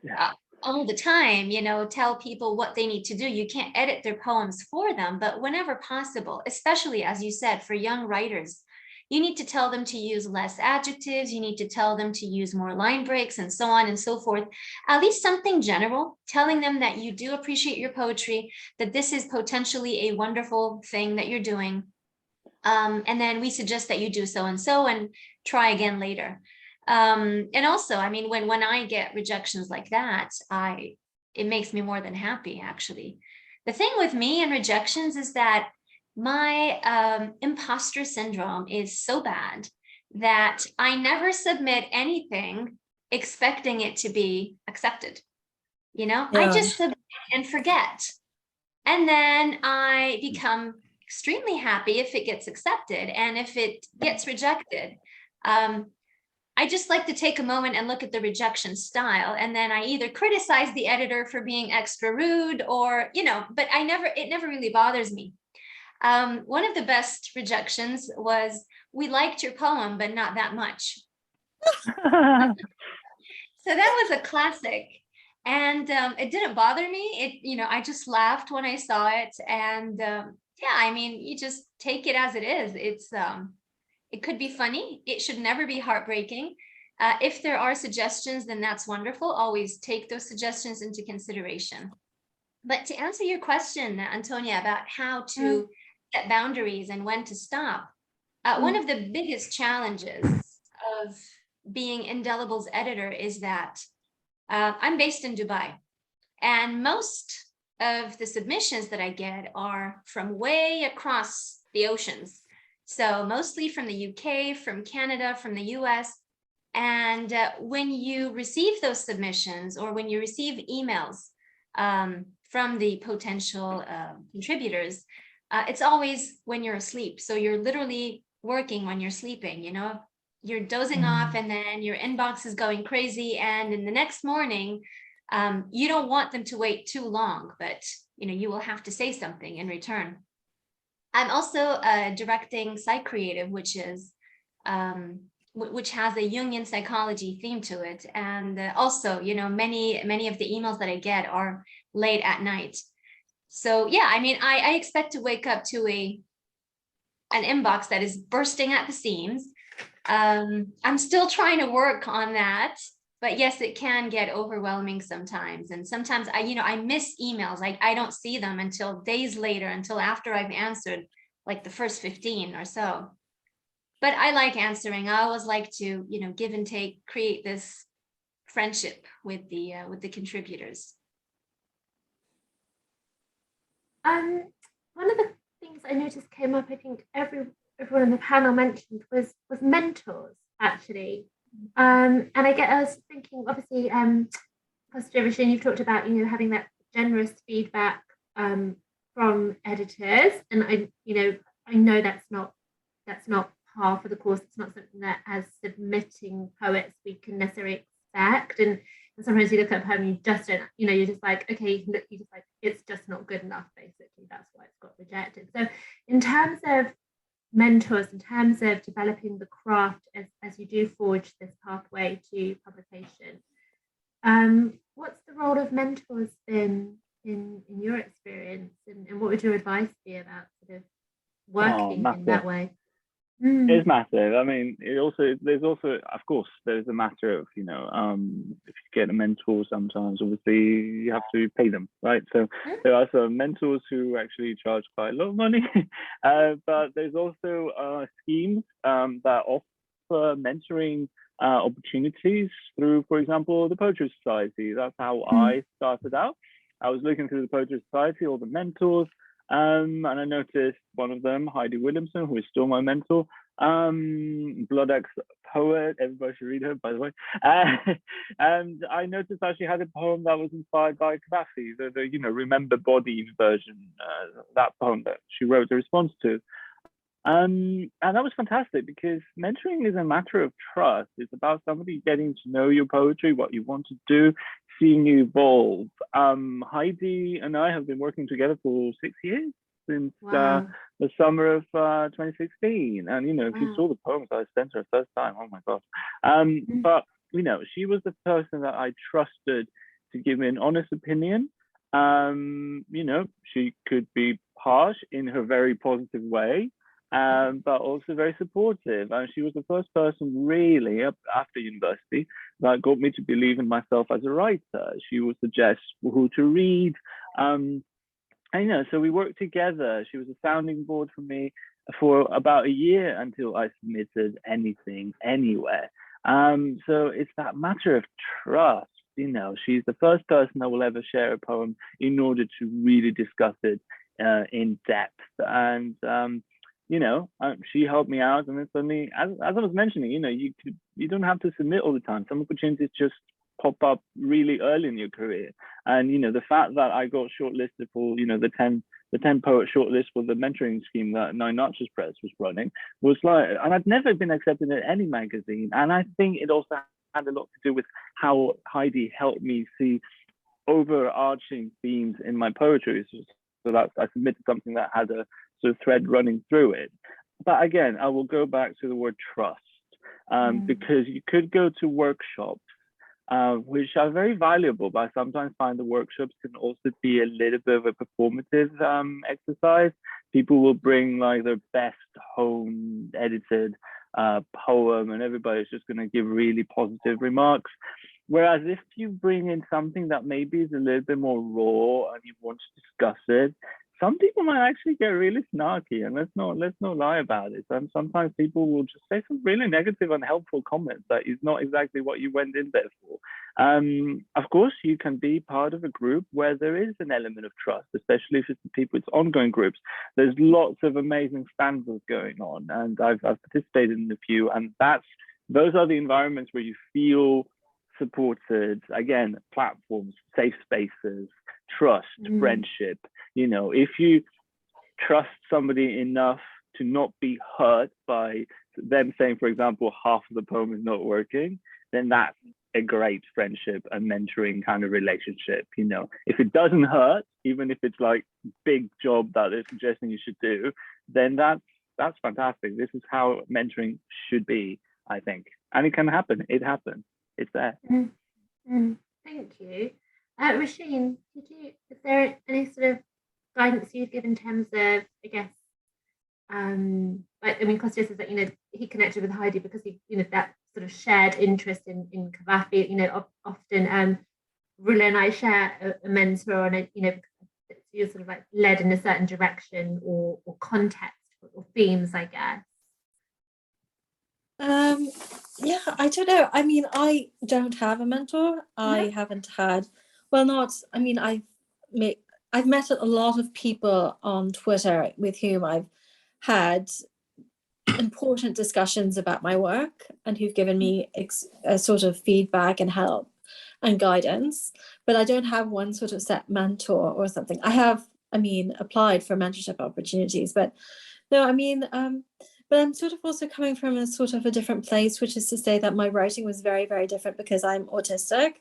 all the time, tell people what they need to do. You can't edit their poems for them, but whenever possible, especially as you said, for young writers, you need to tell them to use less adjectives. You need to tell them to use more line breaks and so on and so forth. At least something general, telling them that you do appreciate your poetry, that this is potentially a wonderful thing that you're doing. And then we suggest that you do so and try again later. And also, I mean, when I get rejections like that, it makes me more than happy, actually. The thing with me and rejections is that my imposter syndrome is so bad that I never submit anything expecting it to be accepted. I just submit and forget. And then I become extremely happy if it gets accepted. And if it gets rejected, I just like to take a moment and look at the rejection style. And then I either criticize the editor for being extra rude or, but it never really bothers me. One of the best rejections was, we liked your poem, but not that much. So that was a classic. And it didn't bother me. I just laughed when I saw it. And yeah, I mean, you just take it as it is. It could be funny. It should never be heartbreaking. If there are suggestions, then that's wonderful. Always take those suggestions into consideration. But to answer your question, Antonia, about how to set boundaries and when to stop, one of the biggest challenges of being Indelible's editor is that I'm based in Dubai, and most of the submissions that I get are from way across the oceans. So mostly from the UK, from Canada, from the US. And when you receive those submissions, or when you receive emails from the potential contributors, it's always when you're asleep. So you're literally working when you're sleeping, you're dozing off, and then your inbox is going crazy. And in the next morning, you don't want them to wait too long, but you will have to say something in return. I'm also directing Psych Creative, which has a Jungian psychology theme to it. And also, many of the emails that I get are late at night. So yeah, I mean, I expect to wake up to an inbox that is bursting at the seams. I'm still trying to work on that, but yes, it can get overwhelming sometimes. And sometimes I miss emails. I don't see them until days later, until after I've answered like the first 15 or so. But I like answering. I always like to, give and take, create this friendship with the contributors. One of the things I noticed came up, I think everyone on the panel mentioned, was mentors, actually. And I was thinking, obviously, Kostya, Roisin, you've talked about, having that generous feedback from editors, and I know that's not par for the course. It's not something that, as submitting poets, we can necessarily expect. And sometimes you look at a poem, you just don't, you're just like, okay, you just like, it's just not good enough, basically. That's why it's got rejected. So in terms of mentors, in terms of developing the craft as you do forge this pathway to publication, what's the role of mentors been in your experience, and what would your advice be about sort of working in that way? It's massive. I mean, there's also, of course, there's a matter of, if you get a mentor, sometimes obviously you have to pay them, right? So there are some mentors who actually charge quite a lot of money, but there's also schemes that offer mentoring opportunities through, for example, the Poetry Society. That's how I started out. I was looking through the Poetry Society, all the mentors, and I noticed one of them, Heidi Williamson, who is still my mentor. Blood X poet. Everybody should read her, by the way. And I noticed that she had a poem that was inspired by Gaddafi, the Remember Body version, that poem that she wrote a response to. And that was fantastic because mentoring is a matter of trust. It's about somebody getting to know your poetry, what you want to do, seeing you evolve. Heidi and I have been working together for 6 years since Wow. the summer of 2016. And, if you Wow. saw the poems I sent her first time, oh my God. But, she was the person that I trusted to give me an honest opinion. She could be harsh in her very positive way, but also very supportive. And she was the first person really after university that got me to believe in myself as a writer. She would suggest who to read. So we worked together. She was a sounding board for me for about a year until I submitted anything, anywhere. So it's that matter of trust. She's the first person that will ever share a poem in order to really discuss it in depth. And she helped me out, and then suddenly, as I was mentioning, you don't have to submit all the time. Some opportunities just pop up really early in your career, and the fact that I got shortlisted for the 10 poet shortlist for the mentoring scheme that Nine Arches Press was running was like, and I'd never been accepted in any magazine, and I think it also had a lot to do with how Heidi helped me see overarching themes in my poetry, so that I submitted something that had a sort of thread running through it. But again, I will go back to the word trust, because you could go to workshops, which are very valuable, but I sometimes find the workshops can also be a little bit of a performative exercise. People will bring like their best home edited poem, and everybody's just going to give really positive remarks. Whereas if you bring in something that maybe is a little bit more raw and you want to discuss it, some people might actually get really snarky, and let's not lie about it. And sometimes people will just say some really negative, unhelpful comments that is not exactly what you went in there for. Of course, you can be part of a group where there is an element of trust, especially if it's ongoing groups. There's lots of amazing stanzas going on, and I've participated in a few, and those are the environments where you feel supported. Again, platforms, safe spaces, trust, friendship. If you trust somebody enough to not be hurt by them saying, for example, half of the poem is not working, then that's a great friendship and mentoring kind of relationship. If it doesn't hurt, even if it's like big job that they're suggesting you should do, then that's fantastic. This is how mentoring should be, I think. And it can happen. It happens. It's there. Thank you. Roisin, is there any sort of guidance you'd give in terms of, I guess, Kostya says that, he connected with Heidi because he, that sort of shared interest in Gaddafi, often Roula and I share a mentor, and you're sort of like led in a certain direction or context or themes, I guess. Yeah, I don't know. I don't have a mentor. I haven't had, I've met a lot of people on Twitter with whom I've had important discussions about my work and who've given me a sort of feedback and help and guidance, but I don't have one sort of set mentor or something. I have, applied for mentorship opportunities, but no, but I'm sort of also coming from a sort of a different place, which is to say that my writing was very, very different because I'm autistic.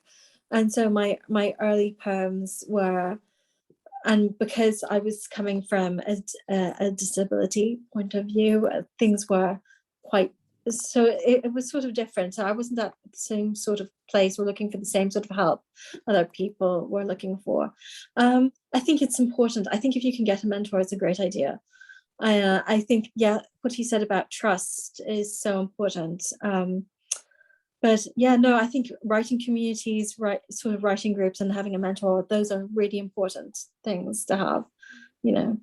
And so my early poems were, and because I was coming from a disability point of view, things were quite, so it was sort of different. So I wasn't at the same sort of place or looking for the same sort of help other people were looking for. I think it's important. I think if you can get a mentor, it's a great idea. I think, what he said about trust is so important. But I think writing communities, sort of writing groups and having a mentor, those are really important things to have, Roula,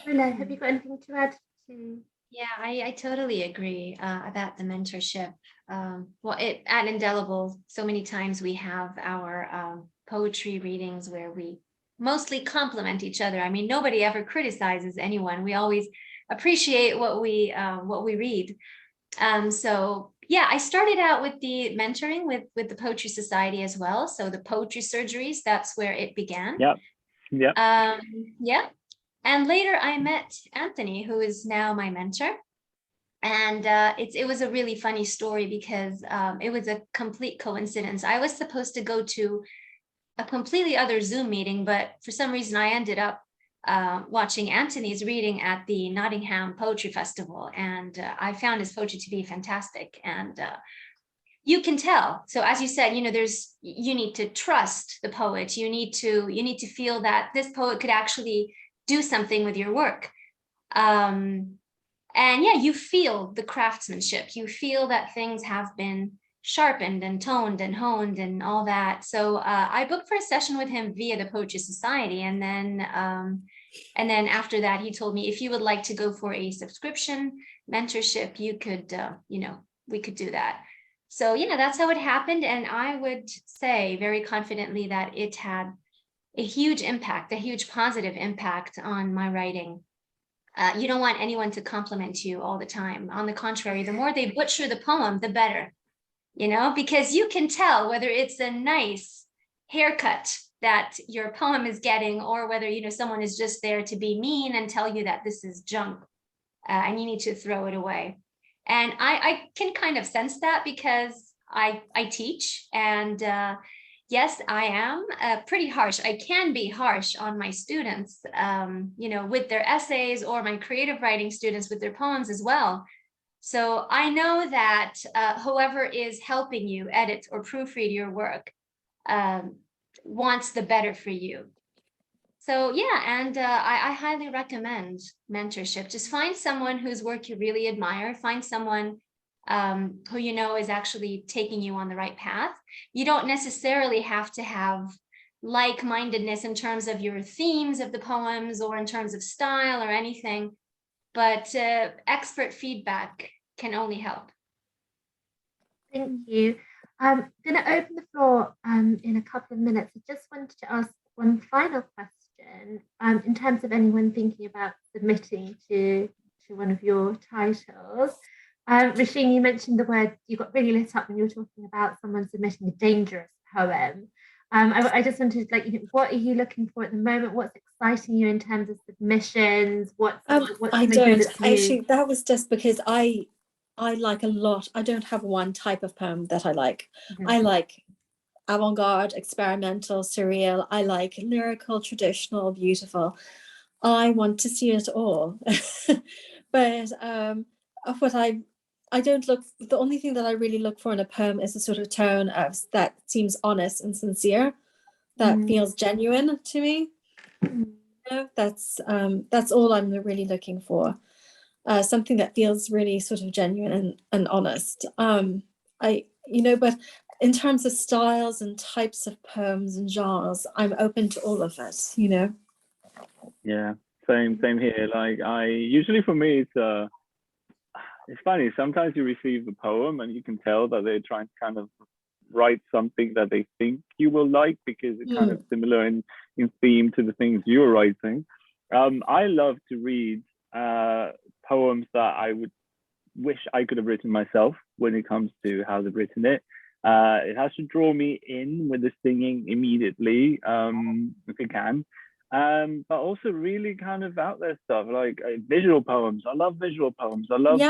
have you got anything to add to? Yeah, I totally agree about the mentorship. At Indelible, so many times we have our poetry readings where we mostly compliment each other. Nobody ever criticizes anyone. We always appreciate what we read. So yeah, I started out with the mentoring with the Poetry Society as well. So the poetry surgeries, that's where it began. Yep. Yep. Yeah. And later I met Anthony, who is now my mentor. And it was a really funny story because it was a complete coincidence. I was supposed to go to a completely other Zoom meeting, but for some reason I ended up watching Anthony's reading at the Nottingham Poetry Festival, and I found his poetry to be fantastic. And you can tell. So as you said, you need to trust the poet. You need to feel that this poet could actually do something with your work. And yeah, you feel the craftsmanship. You feel that things have been sharpened and toned and honed and all that. So I booked for a session with him via the Poetry Society, and then after that, he told me if you would like to go for a subscription mentorship, you could, we could do that. So that's how it happened, and I would say very confidently that it had a huge impact, a huge positive impact on my writing. You don't want anyone to compliment you all the time. On the contrary, the more they butcher the poem, the better, because you can tell whether it's a nice haircut that your poem is getting, or whether, someone is just there to be mean and tell you that this is junk and you need to throw it away. And I can kind of sense that because I teach, and yes, I am pretty harsh. I can be harsh on my students, with their essays, or my creative writing students with their poems as well. So I know that whoever is helping you edit or proofread your work wants the better for you. So yeah, and I highly recommend mentorship. Just find someone whose work you really admire. Find someone who is actually taking you on the right path. You don't necessarily have to have like-mindedness in terms of your themes of the poems or in terms of style or anything, but expert feedback can only help. Thank you. I'm going to open the floor in a couple of minutes. I just wanted to ask one final question in terms of anyone thinking about submitting to one of your titles. Roisin, you mentioned the word, you got really lit up when you were talking about someone submitting a dangerous poem. I just wanted, what are you looking for at the moment? What's exciting you in terms of submissions? I don't actually. That was just because I like a lot. I don't have one type of poem that I like. Mm-hmm. I like avant-garde, experimental, surreal. I like lyrical, traditional, beautiful. I want to see it all. But what I don't look, the only thing that I really look for in a poem is a sort of tone that seems honest and sincere, that feels genuine to me. That's all I'm really looking for. Something that feels really sort of genuine and honest. But in terms of styles and types of poems and genres, I'm open to all of it, Yeah, same here. Usually for me, it's funny. Sometimes you receive the poem and you can tell that they're trying to kind of write something that they think you will like, because it's kind of similar in theme to the things you're writing. I love to read poems that I would wish I could have written myself when it comes to how they've written it. It has to draw me in with the singing immediately, if it can. But also really kind of out there stuff like visual poems. I love visual poems. I love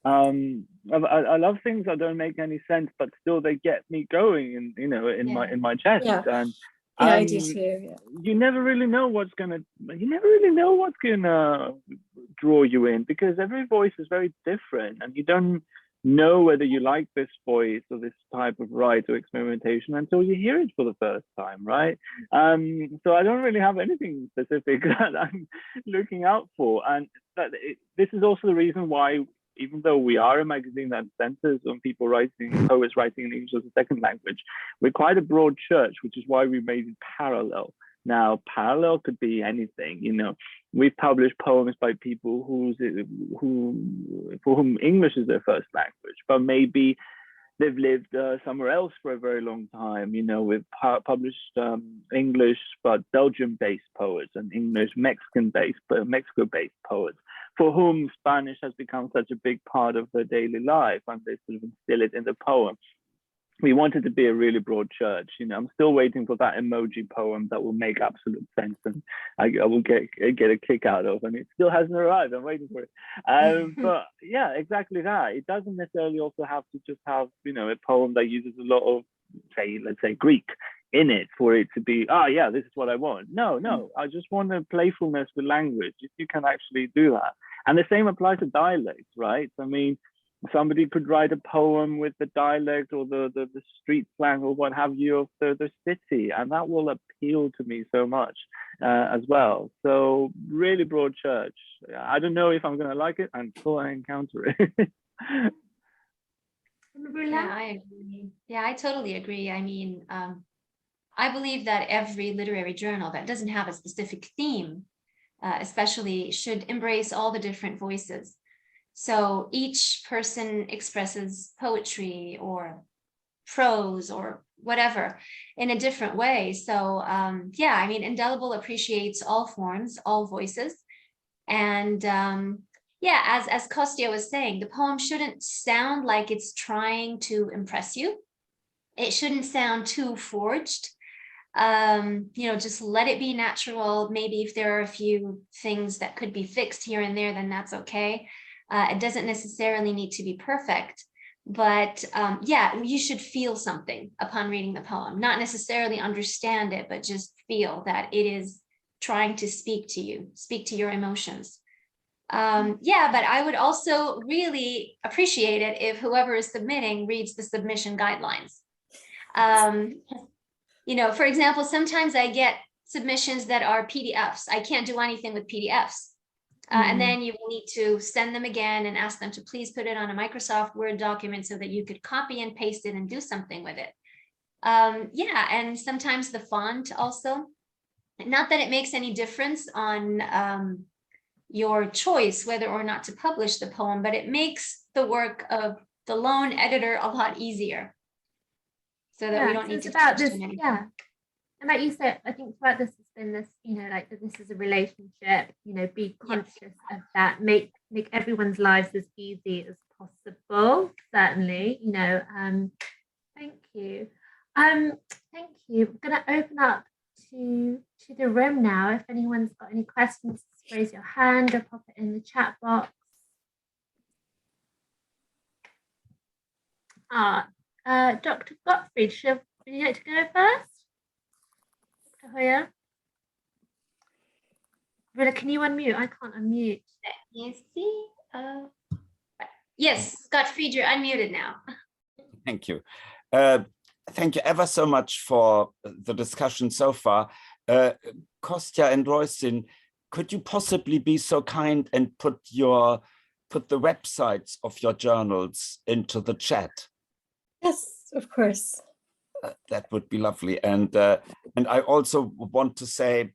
I love things that don't make any sense, but still they get me going in my chest. And I do too. You never really know what's gonna draw you in, because every voice is very different, and you don't know whether you like this voice or this type of write or experimentation until you hear it for the first time, right? So I don't really have anything specific that I'm looking out for, and this is also the reason why, even though we are a magazine that centers on poets writing in English as a second language, we're quite a broad church, which is why we made it parallel. Now, parallel could be anything, We've published poems by people for whom English is their first language, but maybe they've lived somewhere else for a very long time. You know, we've published English but Belgian-based poets and English Mexico-based poets for whom Spanish has become such a big part of their daily life, and they sort of instill it in the poem. We wanted to be a really broad church. You know, I'm still waiting for that emoji poem that will make absolute sense and I will get a kick out of, and it still hasn't arrived. I'm waiting for it. But yeah, exactly that. It doesn't necessarily also have to just have, you know, a poem that uses a lot of, let's say Greek in it for it to be, yeah, this is what I want. No, I just want a playfulness with language. If you can actually do that. And the same applies to dialects, right? I mean, somebody could write a poem with the dialect or the street slang or what have you of the city, and that will appeal to me so much as well. So really broad church. I don't know if I'm going to like it until I encounter it. Yeah, I agree. Yeah, I totally agree. I mean, I believe that every literary journal that doesn't have a specific theme, especially, should embrace all the different voices. So each person expresses poetry or prose or whatever in a different way. So yeah, I mean, Indelible appreciates all forms, all voices. And yeah, as Kostya was saying, the poem shouldn't sound like it's trying to impress you. It shouldn't sound too forged. You know, just let it be natural. Maybe if there are a few things that could be fixed here and there, then that's okay. It doesn't necessarily need to be perfect, but yeah, you should feel something upon reading the poem, not necessarily understand it, but just feel that it is trying to speak to you, speak to your emotions. Yeah, but I would also really appreciate it if whoever is submitting reads the submission guidelines. You know, for example, sometimes I get submissions that are PDFs. I can't do anything with PDFs. And then you will need to send them again and ask them to please put it on a Microsoft Word document so that you could copy and paste it and do something with it. Yeah, and sometimes the font also. Not that it makes any difference on your choice whether or not to publish the poem, but it makes the work of the lone editor a lot easier. So that we don't need to touch too many. Yeah. And like you said, I think throughout this has been this, you know, like that this is a relationship, you know, be conscious of that, make everyone's lives as easy as possible, certainly, you know. Thank you. Thank you. We're gonna open up to the room now. If anyone's got any questions, just raise your hand or pop it in the chat box. Dr. Gottfried, would you like to go first? Dr. Roula, can you unmute? I can't unmute. You see? Yes, Gottfried, you're unmuted now. Thank you. Thank you ever so much for the discussion so far. Kostya and Roisin, could you possibly be so kind and put the websites of your journals into the chat? Yes, of course. That would be lovely. And I also want to say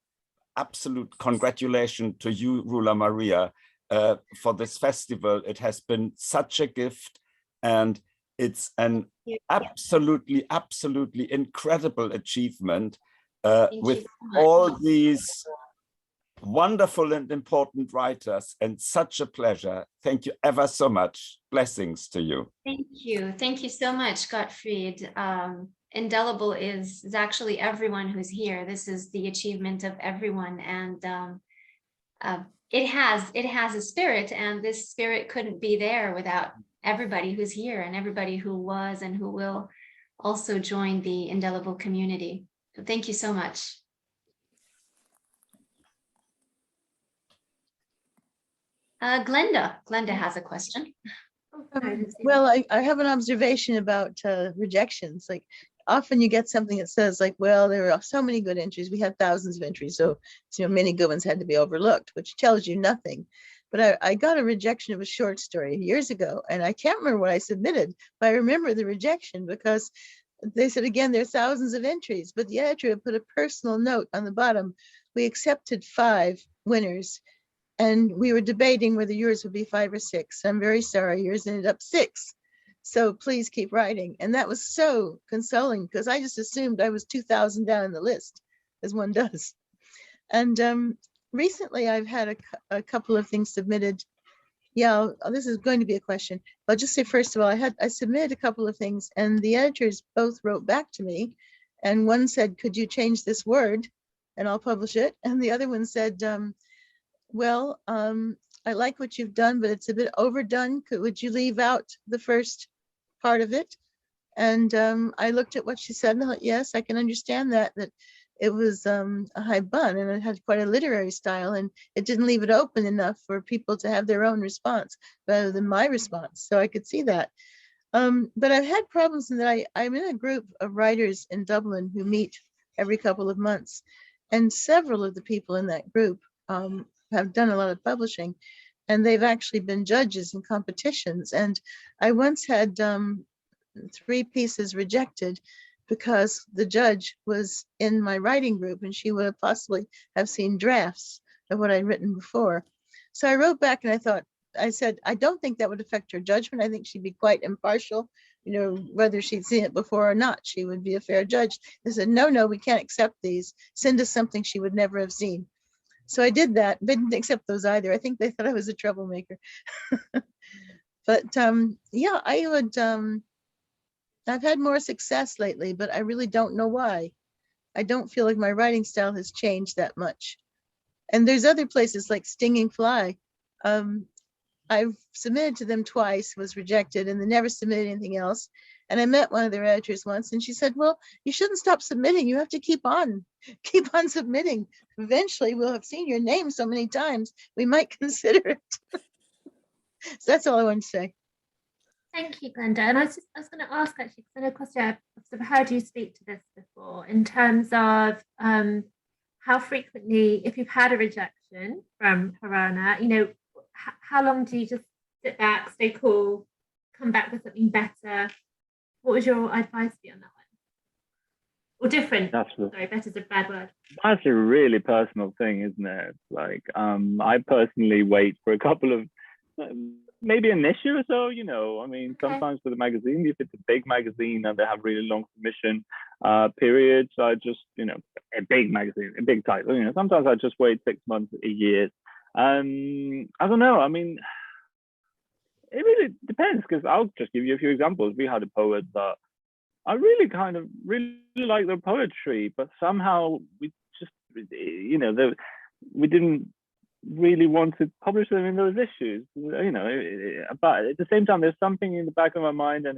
absolute congratulations to you, Roula-Maria, for this festival. It has been such a gift, and it's an absolutely incredible achievement with all these wonderful and important writers, and such a pleasure. Thank you ever so much. Blessings to you. Thank you. Thank you so much, Gottfried. Indelible is actually everyone who's here. This is the achievement of everyone, and it has a spirit, and this spirit couldn't be there without everybody who's here and everybody who was and who will also join the Indelible community. So thank you so much. Glenda has a question. Well, I have an observation about rejections. Like, often you get something that says like, well, there are so many good entries. We have thousands of entries, so many good ones had to be overlooked, which tells you nothing. But I got a rejection of a short story years ago, and I can't remember what I submitted, but I remember the rejection because they said, again, there are thousands of entries, but the editor put a personal note on the bottom. We accepted 5 winners, and we were debating whether yours would be 5 or 6. I'm very sorry, yours ended up 6. So please keep writing. And that was so consoling because I just assumed I was 2,000 down in the list, as one does. And recently I've had a couple of things submitted. Yeah, this is going to be a question. I'll just say, first of all, I submitted a couple of things and the editors both wrote back to me. And one said, could you change this word and I'll publish it? And the other one said, well, I like what you've done, but it's a bit overdone. Would you leave out the first part of it? And I looked at what she said and I thought, yes, I can understand that it was a high bun and it had quite a literary style and it didn't leave it open enough for people to have their own response rather than my response. So I could see that. But I've had problems in that I'm in a group of writers in Dublin who meet every couple of months. And several of the people in that group have done a lot of publishing and they've actually been judges in competitions. And I once had 3 pieces rejected because the judge was in my writing group and she would have possibly have seen drafts of what I'd written before. So I wrote back and I said, I don't think that would affect her judgment. I think she'd be quite impartial, you know, whether she'd seen it before or not, she would be a fair judge. They said, no, we can't accept these. Send us something she would never have seen. So I did that. They didn't accept those either. I think they thought I was a troublemaker. But yeah, I would, I've had more success lately, but I really don't know why. I don't feel like my writing style has changed that much. And there's other places like Stinging Fly. I've submitted to them twice, was rejected, and they never submitted anything else. And I met one of their editors once and she said, well, you shouldn't stop submitting. You have to keep on submitting. Eventually we'll have seen your name so many times, we might consider it. So that's all I want to say. Thank you, Glenda. And I was going to ask actually, because I know Kostya, I've heard you speak to this before in terms of how frequently, if you've had a rejection from Harana, you know, how long do you just sit back, stay cool, come back with something better? What would your advice be on that one? Or different? Sorry, better is a bad word. That's a really personal thing, isn't it? Like, I personally wait for a couple of, maybe an issue or so, you know. I mean, sometimes with a magazine, if it's a big magazine and they have really long submission periods, I just, you know, a big magazine, a big title, you know, sometimes I just wait 6 months, a year. I don't know. I mean, it really depends because I'll just give you a few examples. We had a poet that I really like their poetry, but somehow we just, you know, we didn't really want to publish them in those issues, you know. But at the same time, there's something in the back of my mind and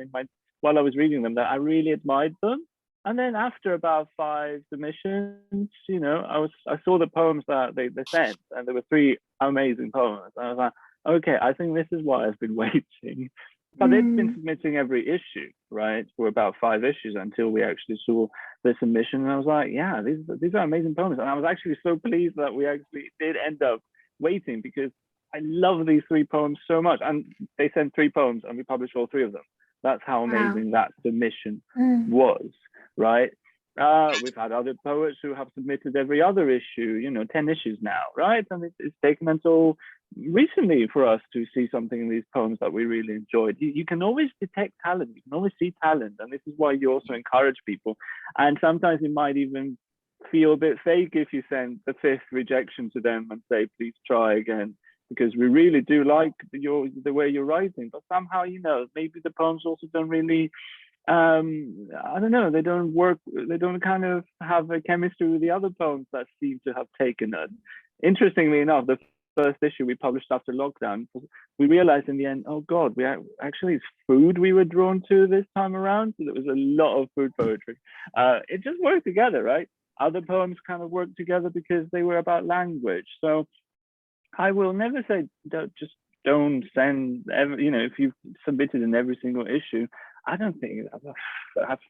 while I was reading them that I really admired them. And then after about 5 submissions, you know, I saw the poems that they sent, and there were 3 amazing poems. And I was like, okay, I think this is why I've been waiting. But they've been submitting every issue, right, for about 5 issues until we actually saw the submission. And I was like, yeah, these are amazing poems. And I was actually so pleased that we actually did end up waiting because I love these 3 poems so much. And they sent 3 poems and we published all 3 of them. That's how amazing that submission was, right? We've had other poets who have submitted every other issue, you know, 10 issues now, right? And it's taken until recently for us to see something in these poems that we really enjoyed. You can always detect talent, you can always see talent, and this is why you also encourage people. And sometimes it might even feel a bit fake if you send the 5th rejection to them and say, please try again, because we really do like the way you're writing, but somehow, you know, maybe the poems also don't really, I don't know, they don't work, they don't kind of have a chemistry with the other poems that seem to have taken us. Interestingly enough, the first issue we published after lockdown, we realized in the end, oh God, actually it's food we were drawn to this time around. So there was a lot of food poetry. It just worked together, right? Other poems kind of worked together because they were about language. So I will never say don't send, you know, if you've submitted in every single issue, I don't think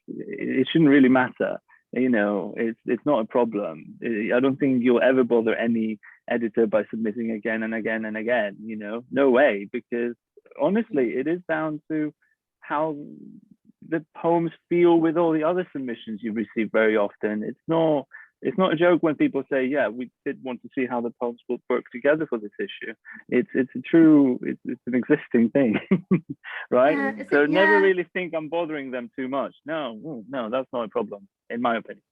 it shouldn't really matter. You know, it's not a problem. I don't think you'll ever bother any editor by submitting again and again and again, you know, no way, because honestly, it is down to how the poems feel with all the other submissions you receive very often. It's not it's not a joke when people say, yeah, we did want to see how the poems will work together for this issue. It's an existing thing, right? Yeah, So never really think I'm bothering them too much. No, that's not a problem, in my opinion.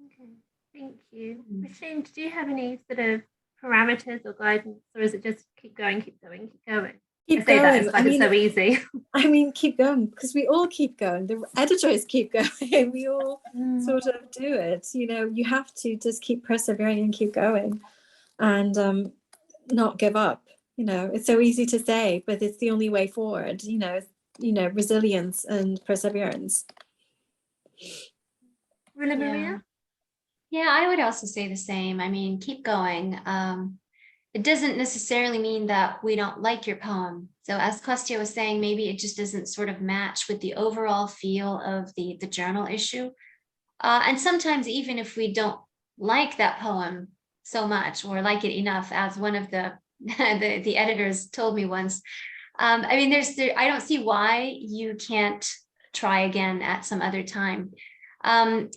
Okay, thank you. Roisin, do you have any sort of parameters or guidance, or is it just keep going, keep going, keep going? Keep I say that going. it's like it's so easy. I mean, keep going, because we all keep going. The editors keep going. We all sort of do it. You know, you have to just keep persevering and keep going, and not give up. You know, it's so easy to say, but it's the only way forward. You know, resilience and perseverance. Roula-Maria? Yeah, I would also say the same. I mean, keep going. It doesn't necessarily mean that we don't like your poem. So as Kostya was saying, maybe it just doesn't sort of match with the overall feel of the journal issue. And sometimes even if we don't like that poem so much or like it enough, as one of the the editors told me once, I mean, I don't see why you can't try again at some other time.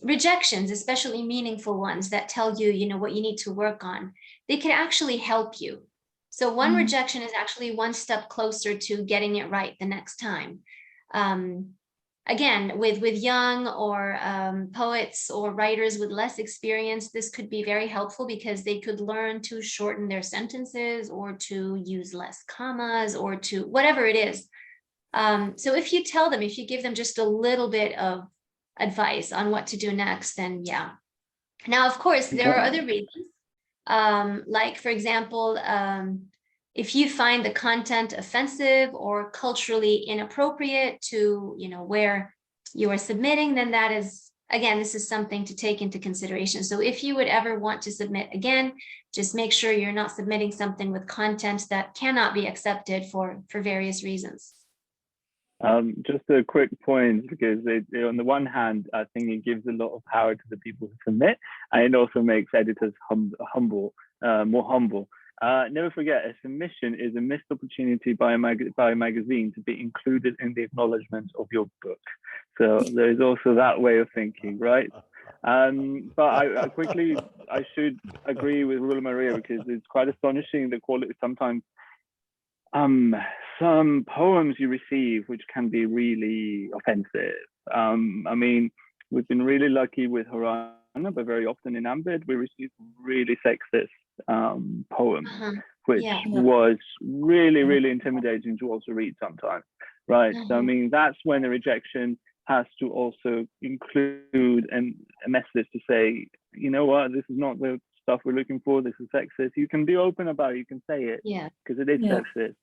Rejections, especially meaningful ones that tell you, you know, what you need to work on, they can actually help you. So one rejection is actually one step closer to getting it right the next time. Again, with young or poets or writers with less experience, this could be very helpful because they could learn to shorten their sentences or to use less commas or to whatever it is. So if you give them just a little bit of advice on what to do next, then yeah. Now, of course, there are other reasons. Like, for example, if you find the content offensive or culturally inappropriate to, you know, where you are submitting, then that is, again, this is something to take into consideration. So if you would ever want to submit again, just make sure you're not submitting something with content that cannot be accepted for various reasons. Just a quick point, because on the one hand, I think it gives a lot of power to the people who submit, and it also makes editors more humble. Never forget, a submission is a missed opportunity by a magazine to be included in the acknowledgement of your book. So there is also that way of thinking, right? But I should agree with Roula-Maria, because it's quite astonishing the quality sometimes. Some poems you receive which can be really offensive. I mean, we've been really lucky with Horana, but very often in Ambit we receive really sexist poems, which was really intimidating to also read sometimes, right? So I mean, that's when the rejection has to also include a message to say, you know what, this is not the stuff we're looking for, this is sexist. You can be open about it, you can say it, because it is sexist.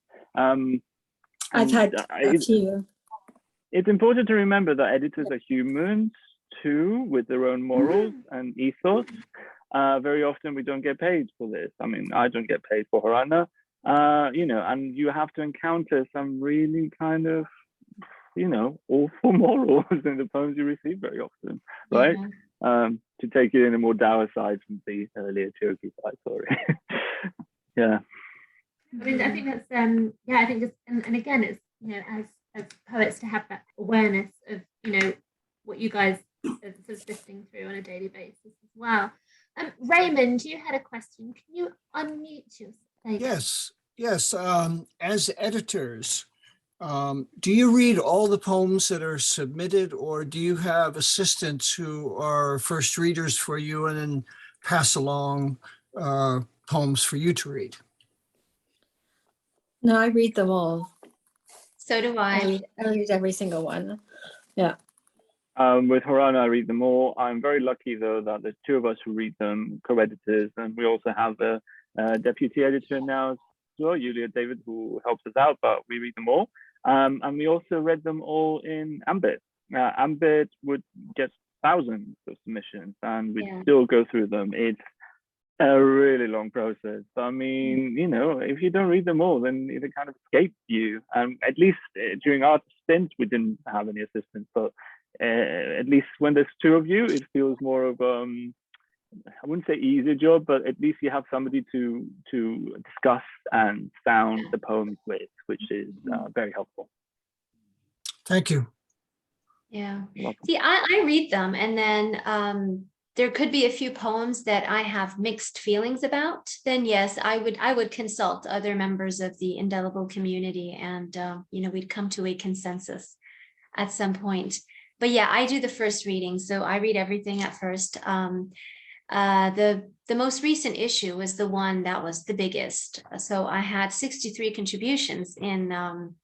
I've had a few. It's important to remember that editors are humans too, with their own morals and ethos. Very often we don't get paid for this. I mean, I don't get paid for Horana, you know, and you have to encounter some really kind of, you know, awful morals in the poems you receive very often, right? To take it in a more dour side from the earlier jokey side, sorry. Yeah. I mean, I think that's I think just and again, it's, you know, as poets, to have that awareness of, you know, what you guys are sort of sifting through on a daily basis as well. Raymond, you had a question. Can you unmute yourself? Yes. As editors, do you read all the poems that are submitted, or do you have assistants who are first readers for you and then pass along poems for you to read? No, I read them all. So do I. I read every single one. Yeah. With Horana, I read them all. I'm very lucky, though, that there's two of us who read them, co-editors, and we also have a deputy editor now as well, Julia David, who helps us out, but we read them all. And we also read them all in Ambit. Ambit would get thousands of submissions, and we'd still go through them. It's a really long process. But I mean, you know, if you don't read them all, then it kind of escapes you. At least during our stint, we didn't have any assistants, but at least when there's two of you, it feels more of I wouldn't say easier job, but at least you have somebody to discuss and sound the poems with, which is very helpful. Thank you. Yeah. See, I read them, and then there could be a few poems that I have mixed feelings about, then yes, I would consult other members of the Indelible community, and we'd come to a consensus at some point. But yeah, I do the first reading, so I read everything at first. The most recent issue was the one that was the biggest. So I had 63 contributions in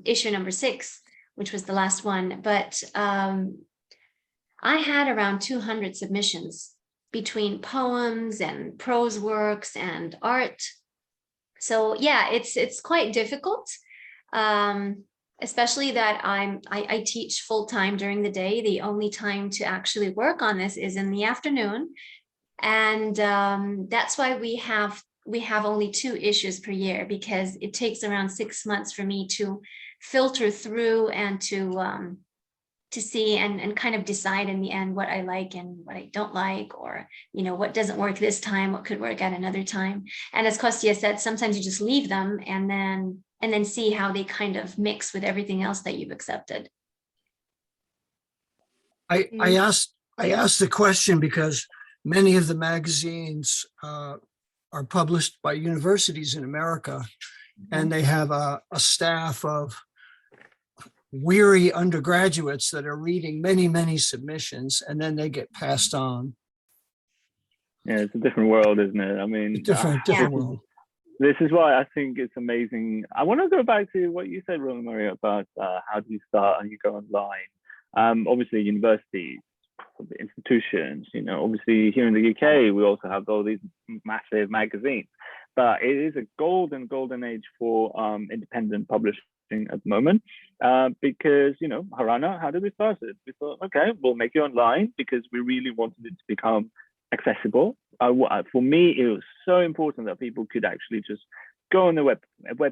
issue number 6, which was the last one. But I had around 200 submissions between poems and prose works and art. So yeah, it's quite difficult, especially that I teach full time during the day. The only time to actually work on this is in the afternoon, and that's why we have only 2 issues per year, because it takes around 6 months for me to filter through and to see and kind of decide in the end what I like and what I don't like, or what doesn't work this time, what could work at another time. And as Kostya said, sometimes you just leave them and then see how they kind of mix with everything else that you've accepted. I asked the question because many of the magazines are published by universities in America, and they have a staff of weary undergraduates that are reading many submissions, and then they get passed on. Yeah, it's a different world, isn't it? I mean, Different world. This is why I think it's amazing. I want to go back to what you said, Roula-Maria, about how do you start and you go online. Obviously, universities, institutions, obviously here in the UK, we also have all these massive magazines, but it is a golden age for independent publishing at the moment, because Harana, how did we start it? We thought, okay, we'll make it online because we really wanted it to become accessible. For me, it was so important that people could actually just go on the web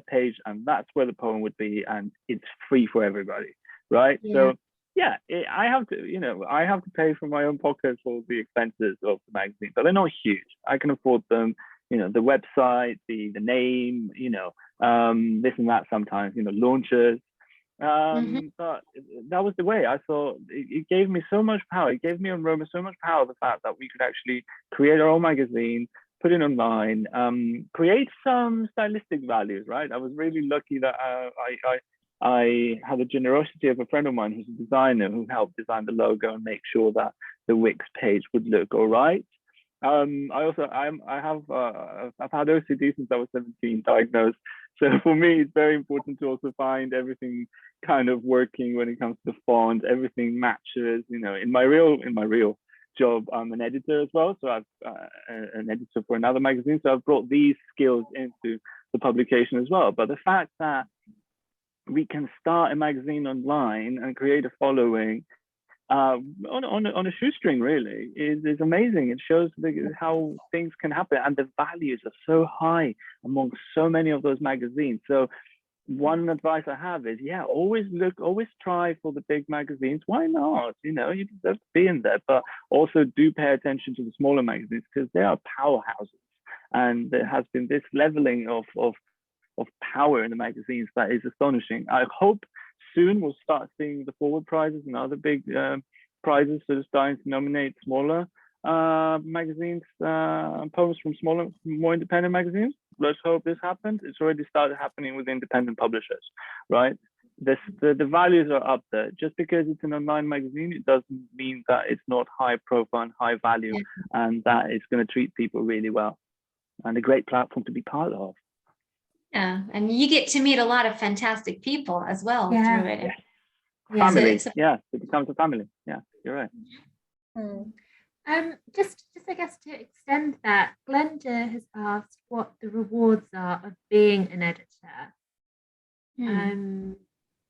page, and that's where the poem would be, and it's free for everybody, right? Yeah. So yeah, I have to pay from my own pocket for the expenses of the magazine, but they're not huge. I can afford them. The website, the name, this and that sometimes, launches. But that was the way. I thought it gave me so much power. It gave me and Roma so much power, the fact that we could actually create our own magazine, put it online, create some stylistic values, right? I was really lucky that I had the generosity of a friend of mine who's a designer, who helped design the logo and make sure that the Wix page would look all right. I've had OCD since I was 17, diagnosed. So for me, it's very important to also find everything kind of working when it comes to the font. Everything matches. In my real job, I'm an editor as well. So I'm an editor for another magazine. So I've brought these skills into the publication as well. But the fact that we can start a magazine online and create a following on a shoestring really is amazing. It shows how things can happen, and the values are so high among so many of those magazines. So one advice I have is, always try for the big magazines. Why not? You deserve to be in there, but also do pay attention to the smaller magazines, because they are powerhouses, and there has been this leveling of power in the magazines that is astonishing. I hope soon we'll start seeing the forward prizes and other big prizes that are starting to nominate smaller magazines, poems from smaller, more independent magazines. Let's hope this happens. It's already started happening with independent publishers, right? The values are up there. Just because it's an online magazine, it doesn't mean that it's not high profile and high value, and that it's going to treat people really well, and a great platform to be part of. Yeah, and you get to meet a lot of fantastic people as well through it. Family, it becomes a family. Yeah, you're right. Just I guess to extend that, Glenda has asked what the rewards are of being an editor. I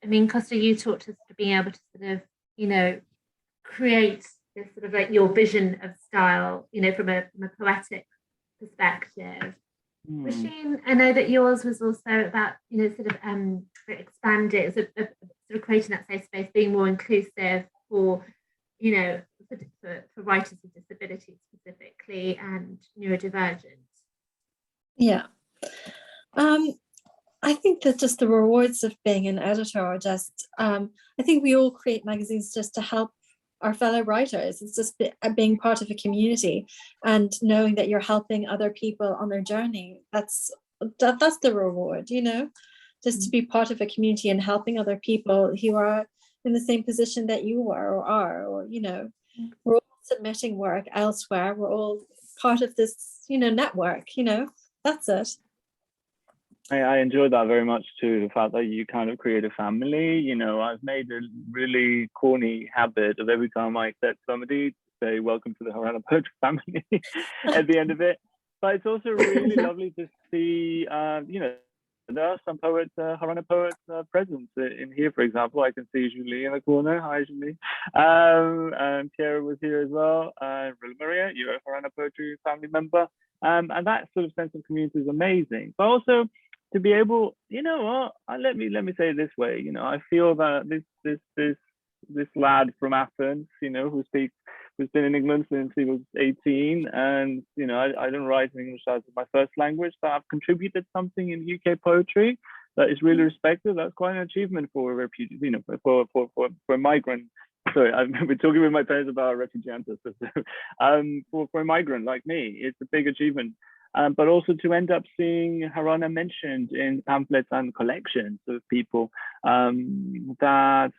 mean, Kostya, you talked us to being able to sort of, create this sort of like your vision of style, from a poetic perspective. Roisin, I know that yours was also about, sort of expanding, sort of creating that safe space, being more inclusive for, for writers with disabilities specifically, and neurodivergent. Yeah. I think that just the rewards of being an editor are just, I think we all create magazines just to help our fellow writers. It's just being part of a community and knowing that you're helping other people on their journey. That's the reward, you know, just to be part of a community and helping other people who are in the same position that you are, or you know, we're all submitting work elsewhere. We're all part of this, you know, network, you know, that's it. I enjoyed that very much too, the fact that you kind of create a family. You know, I've made a really corny habit of every time I accept somebody to say welcome to the Harana Poetry family at the end of it. But it's also really lovely to see, you know, there are some poets, Harana poets present in here. For example, I can see Julie in the corner. Hi, Julie. And Pierre was here as well. Roula-Maria, you're a Harana Poetry family member. And that sort of sense of community is amazing. But also, to be able, you know what, let me say it this way, you know, I feel that this lad from Athens, you know, who's been in England since he was 18, and you know, I don't write in English as my first language, so I've contributed something in UK poetry that is really respected. That's quite an achievement for a refugee, you know, for a migrant. Sorry, I've been talking with my parents about a refugee ancestor. So, for a migrant like me, it's a big achievement. But also to end up seeing Harana mentioned in pamphlets and collections of people that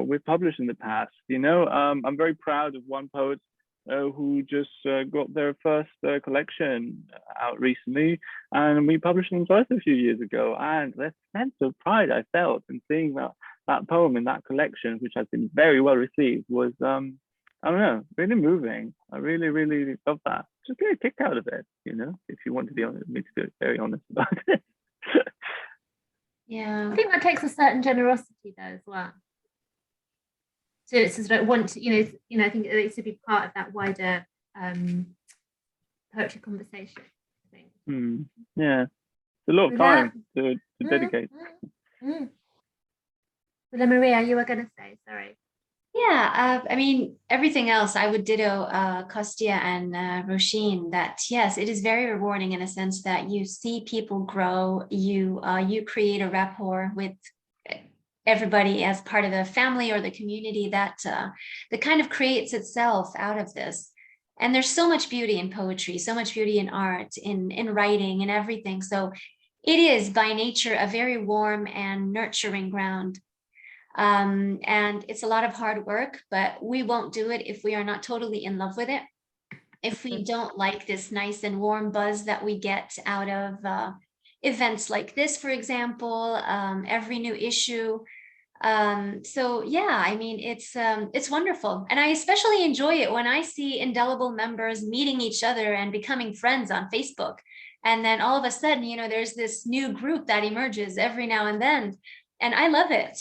we've published in the past. You know, I'm very proud of one poet who just got their first collection out recently, and we published them first a few years ago. And the sense of pride I felt in seeing that poem in that collection, which has been very well received, was I don't know, really moving. I really, really love that. Just get a kick out of it, you know, if you want to be honest, me to be very honest about it. Yeah. I think that takes a certain generosity though as well. So it's just like want to, you know, I think it needs to be part of that wider poetry conversation, I think. Yeah. It's a lot of time to dedicate. Roula-Maria, you were gonna say, sorry. Yeah, I mean, everything else, I would ditto Kostya and Roisin, that yes, it is very rewarding in a sense that you see people grow, you create a rapport with everybody as part of the family or the community that kind of creates itself out of this. And there's so much beauty in poetry, so much beauty in art, in writing and everything. So it is by nature a very warm and nurturing ground. And it's a lot of hard work, but we won't do it if we are not totally in love with it. If we don't like this nice and warm buzz that we get out of events like this, for example, every new issue. So yeah, I mean, it's wonderful. And I especially enjoy it when I see indelible members meeting each other and becoming friends on Facebook. And then all of a sudden, you know, there's this new group that emerges every now and then, and I love it.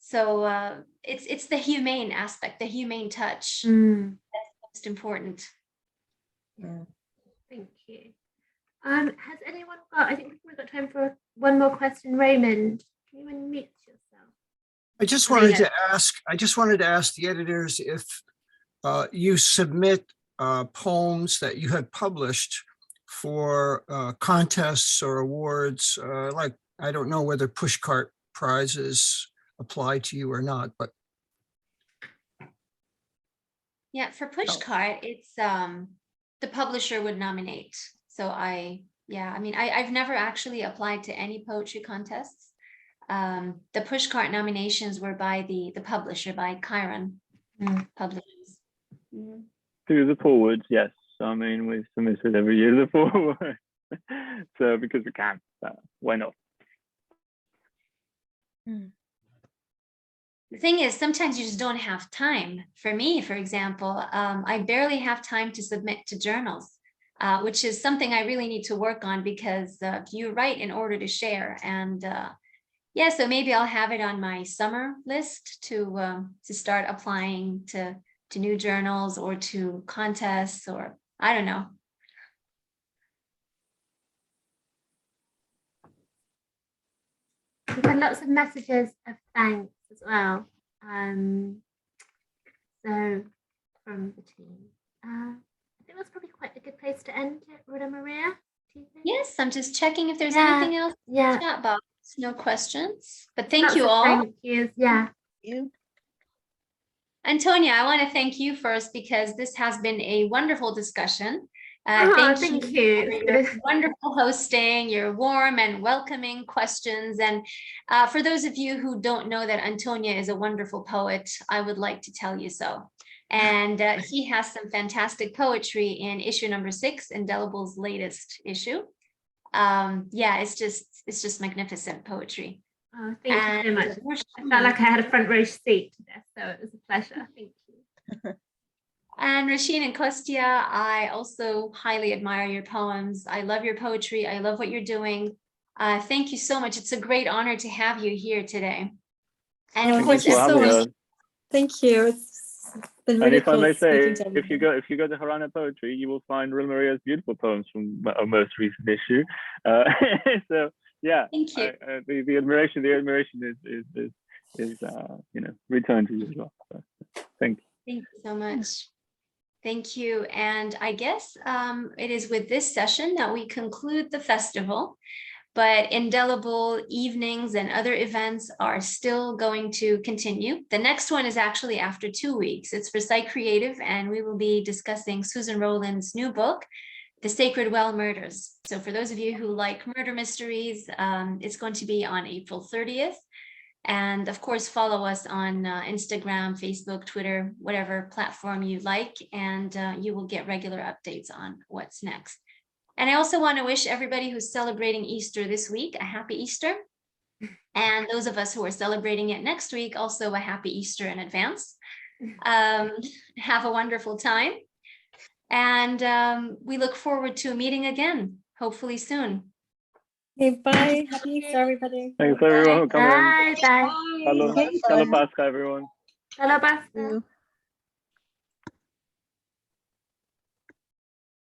So it's the humane aspect, the humane touch. That's most important. Yeah. Thank you. Has anyone got, I think we've got time for one more question. Raymond, can you unmute yourself? I just wanted to ask the editors if you submit poems that you have published for contests or awards, like, I don't know whether pushcart prizes apply to you or not, but yeah, for pushcart, it's the publisher would nominate. So I've never actually applied to any poetry contests. The pushcart nominations were by the publisher, by Chiron Publishers. Through the forwards, yes. I mean, we submitted every year the forward. So because we can, why not? The thing is, sometimes you just don't have time. For me, for example, I barely have time to submit to journals, which is something I really need to work on, because you write in order to share. And yeah, so maybe I'll have it on my summer list to start applying to new journals or to contests, or I don't know. We've had lots of messages of thanks as well. So from the team, I think that's probably quite a good place to end it. Roula-Maria, do you think? Yes, I'm just checking if there's anything else in the chat box. No questions, but thank you all. Thank you. Yeah. You. Antonia, I want to thank you first because this has been a wonderful discussion. Thank you. For your wonderful hosting, your warm and welcoming questions. And for those of you who don't know that Antonia is a wonderful poet, I would like to tell you so. And he has some fantastic poetry in issue number 6, Indelible's latest issue. Yeah, it's just magnificent poetry. Oh, thank you so much. I felt like I had a front row seat to this, so it was a pleasure. Thank you. And Roisin and Kostya, I also highly admire your poems. I love your poetry. I love what you're doing. Thank you so much. It's a great honor to have you here today. And of course, for having us. Thank you. It's been really And if I cool may say, speaking to if you go to Harana Poetry, you will find Roula-Maria's beautiful poems from our most recent issue. So yeah, thank you. The admiration is returned to you as well. So, thank you. Thank you so much. Thank you. And I guess it is with this session that we conclude the festival, but Indelible evenings and other events are still going to continue. The next one is actually after 2 weeks. It's for Site Creative, and we will be discussing Susan Rowland's new book, The Sacred Well Murders. So for those of you who like murder mysteries, it's going to be on April 30th. And of course, follow us on Instagram, Facebook, Twitter, whatever platform you like, and you will get regular updates on what's next. And I also want to wish everybody who's celebrating Easter this week a happy Easter. And those of us who are celebrating it next week, also a happy Easter in advance. Have a wonderful time. And we look forward to meeting again, hopefully soon. Okay, bye. Happy Easter, everybody. Thanks everyone for coming. Bye. Bye. Hello, Pascha, everyone. Hello, Pastor.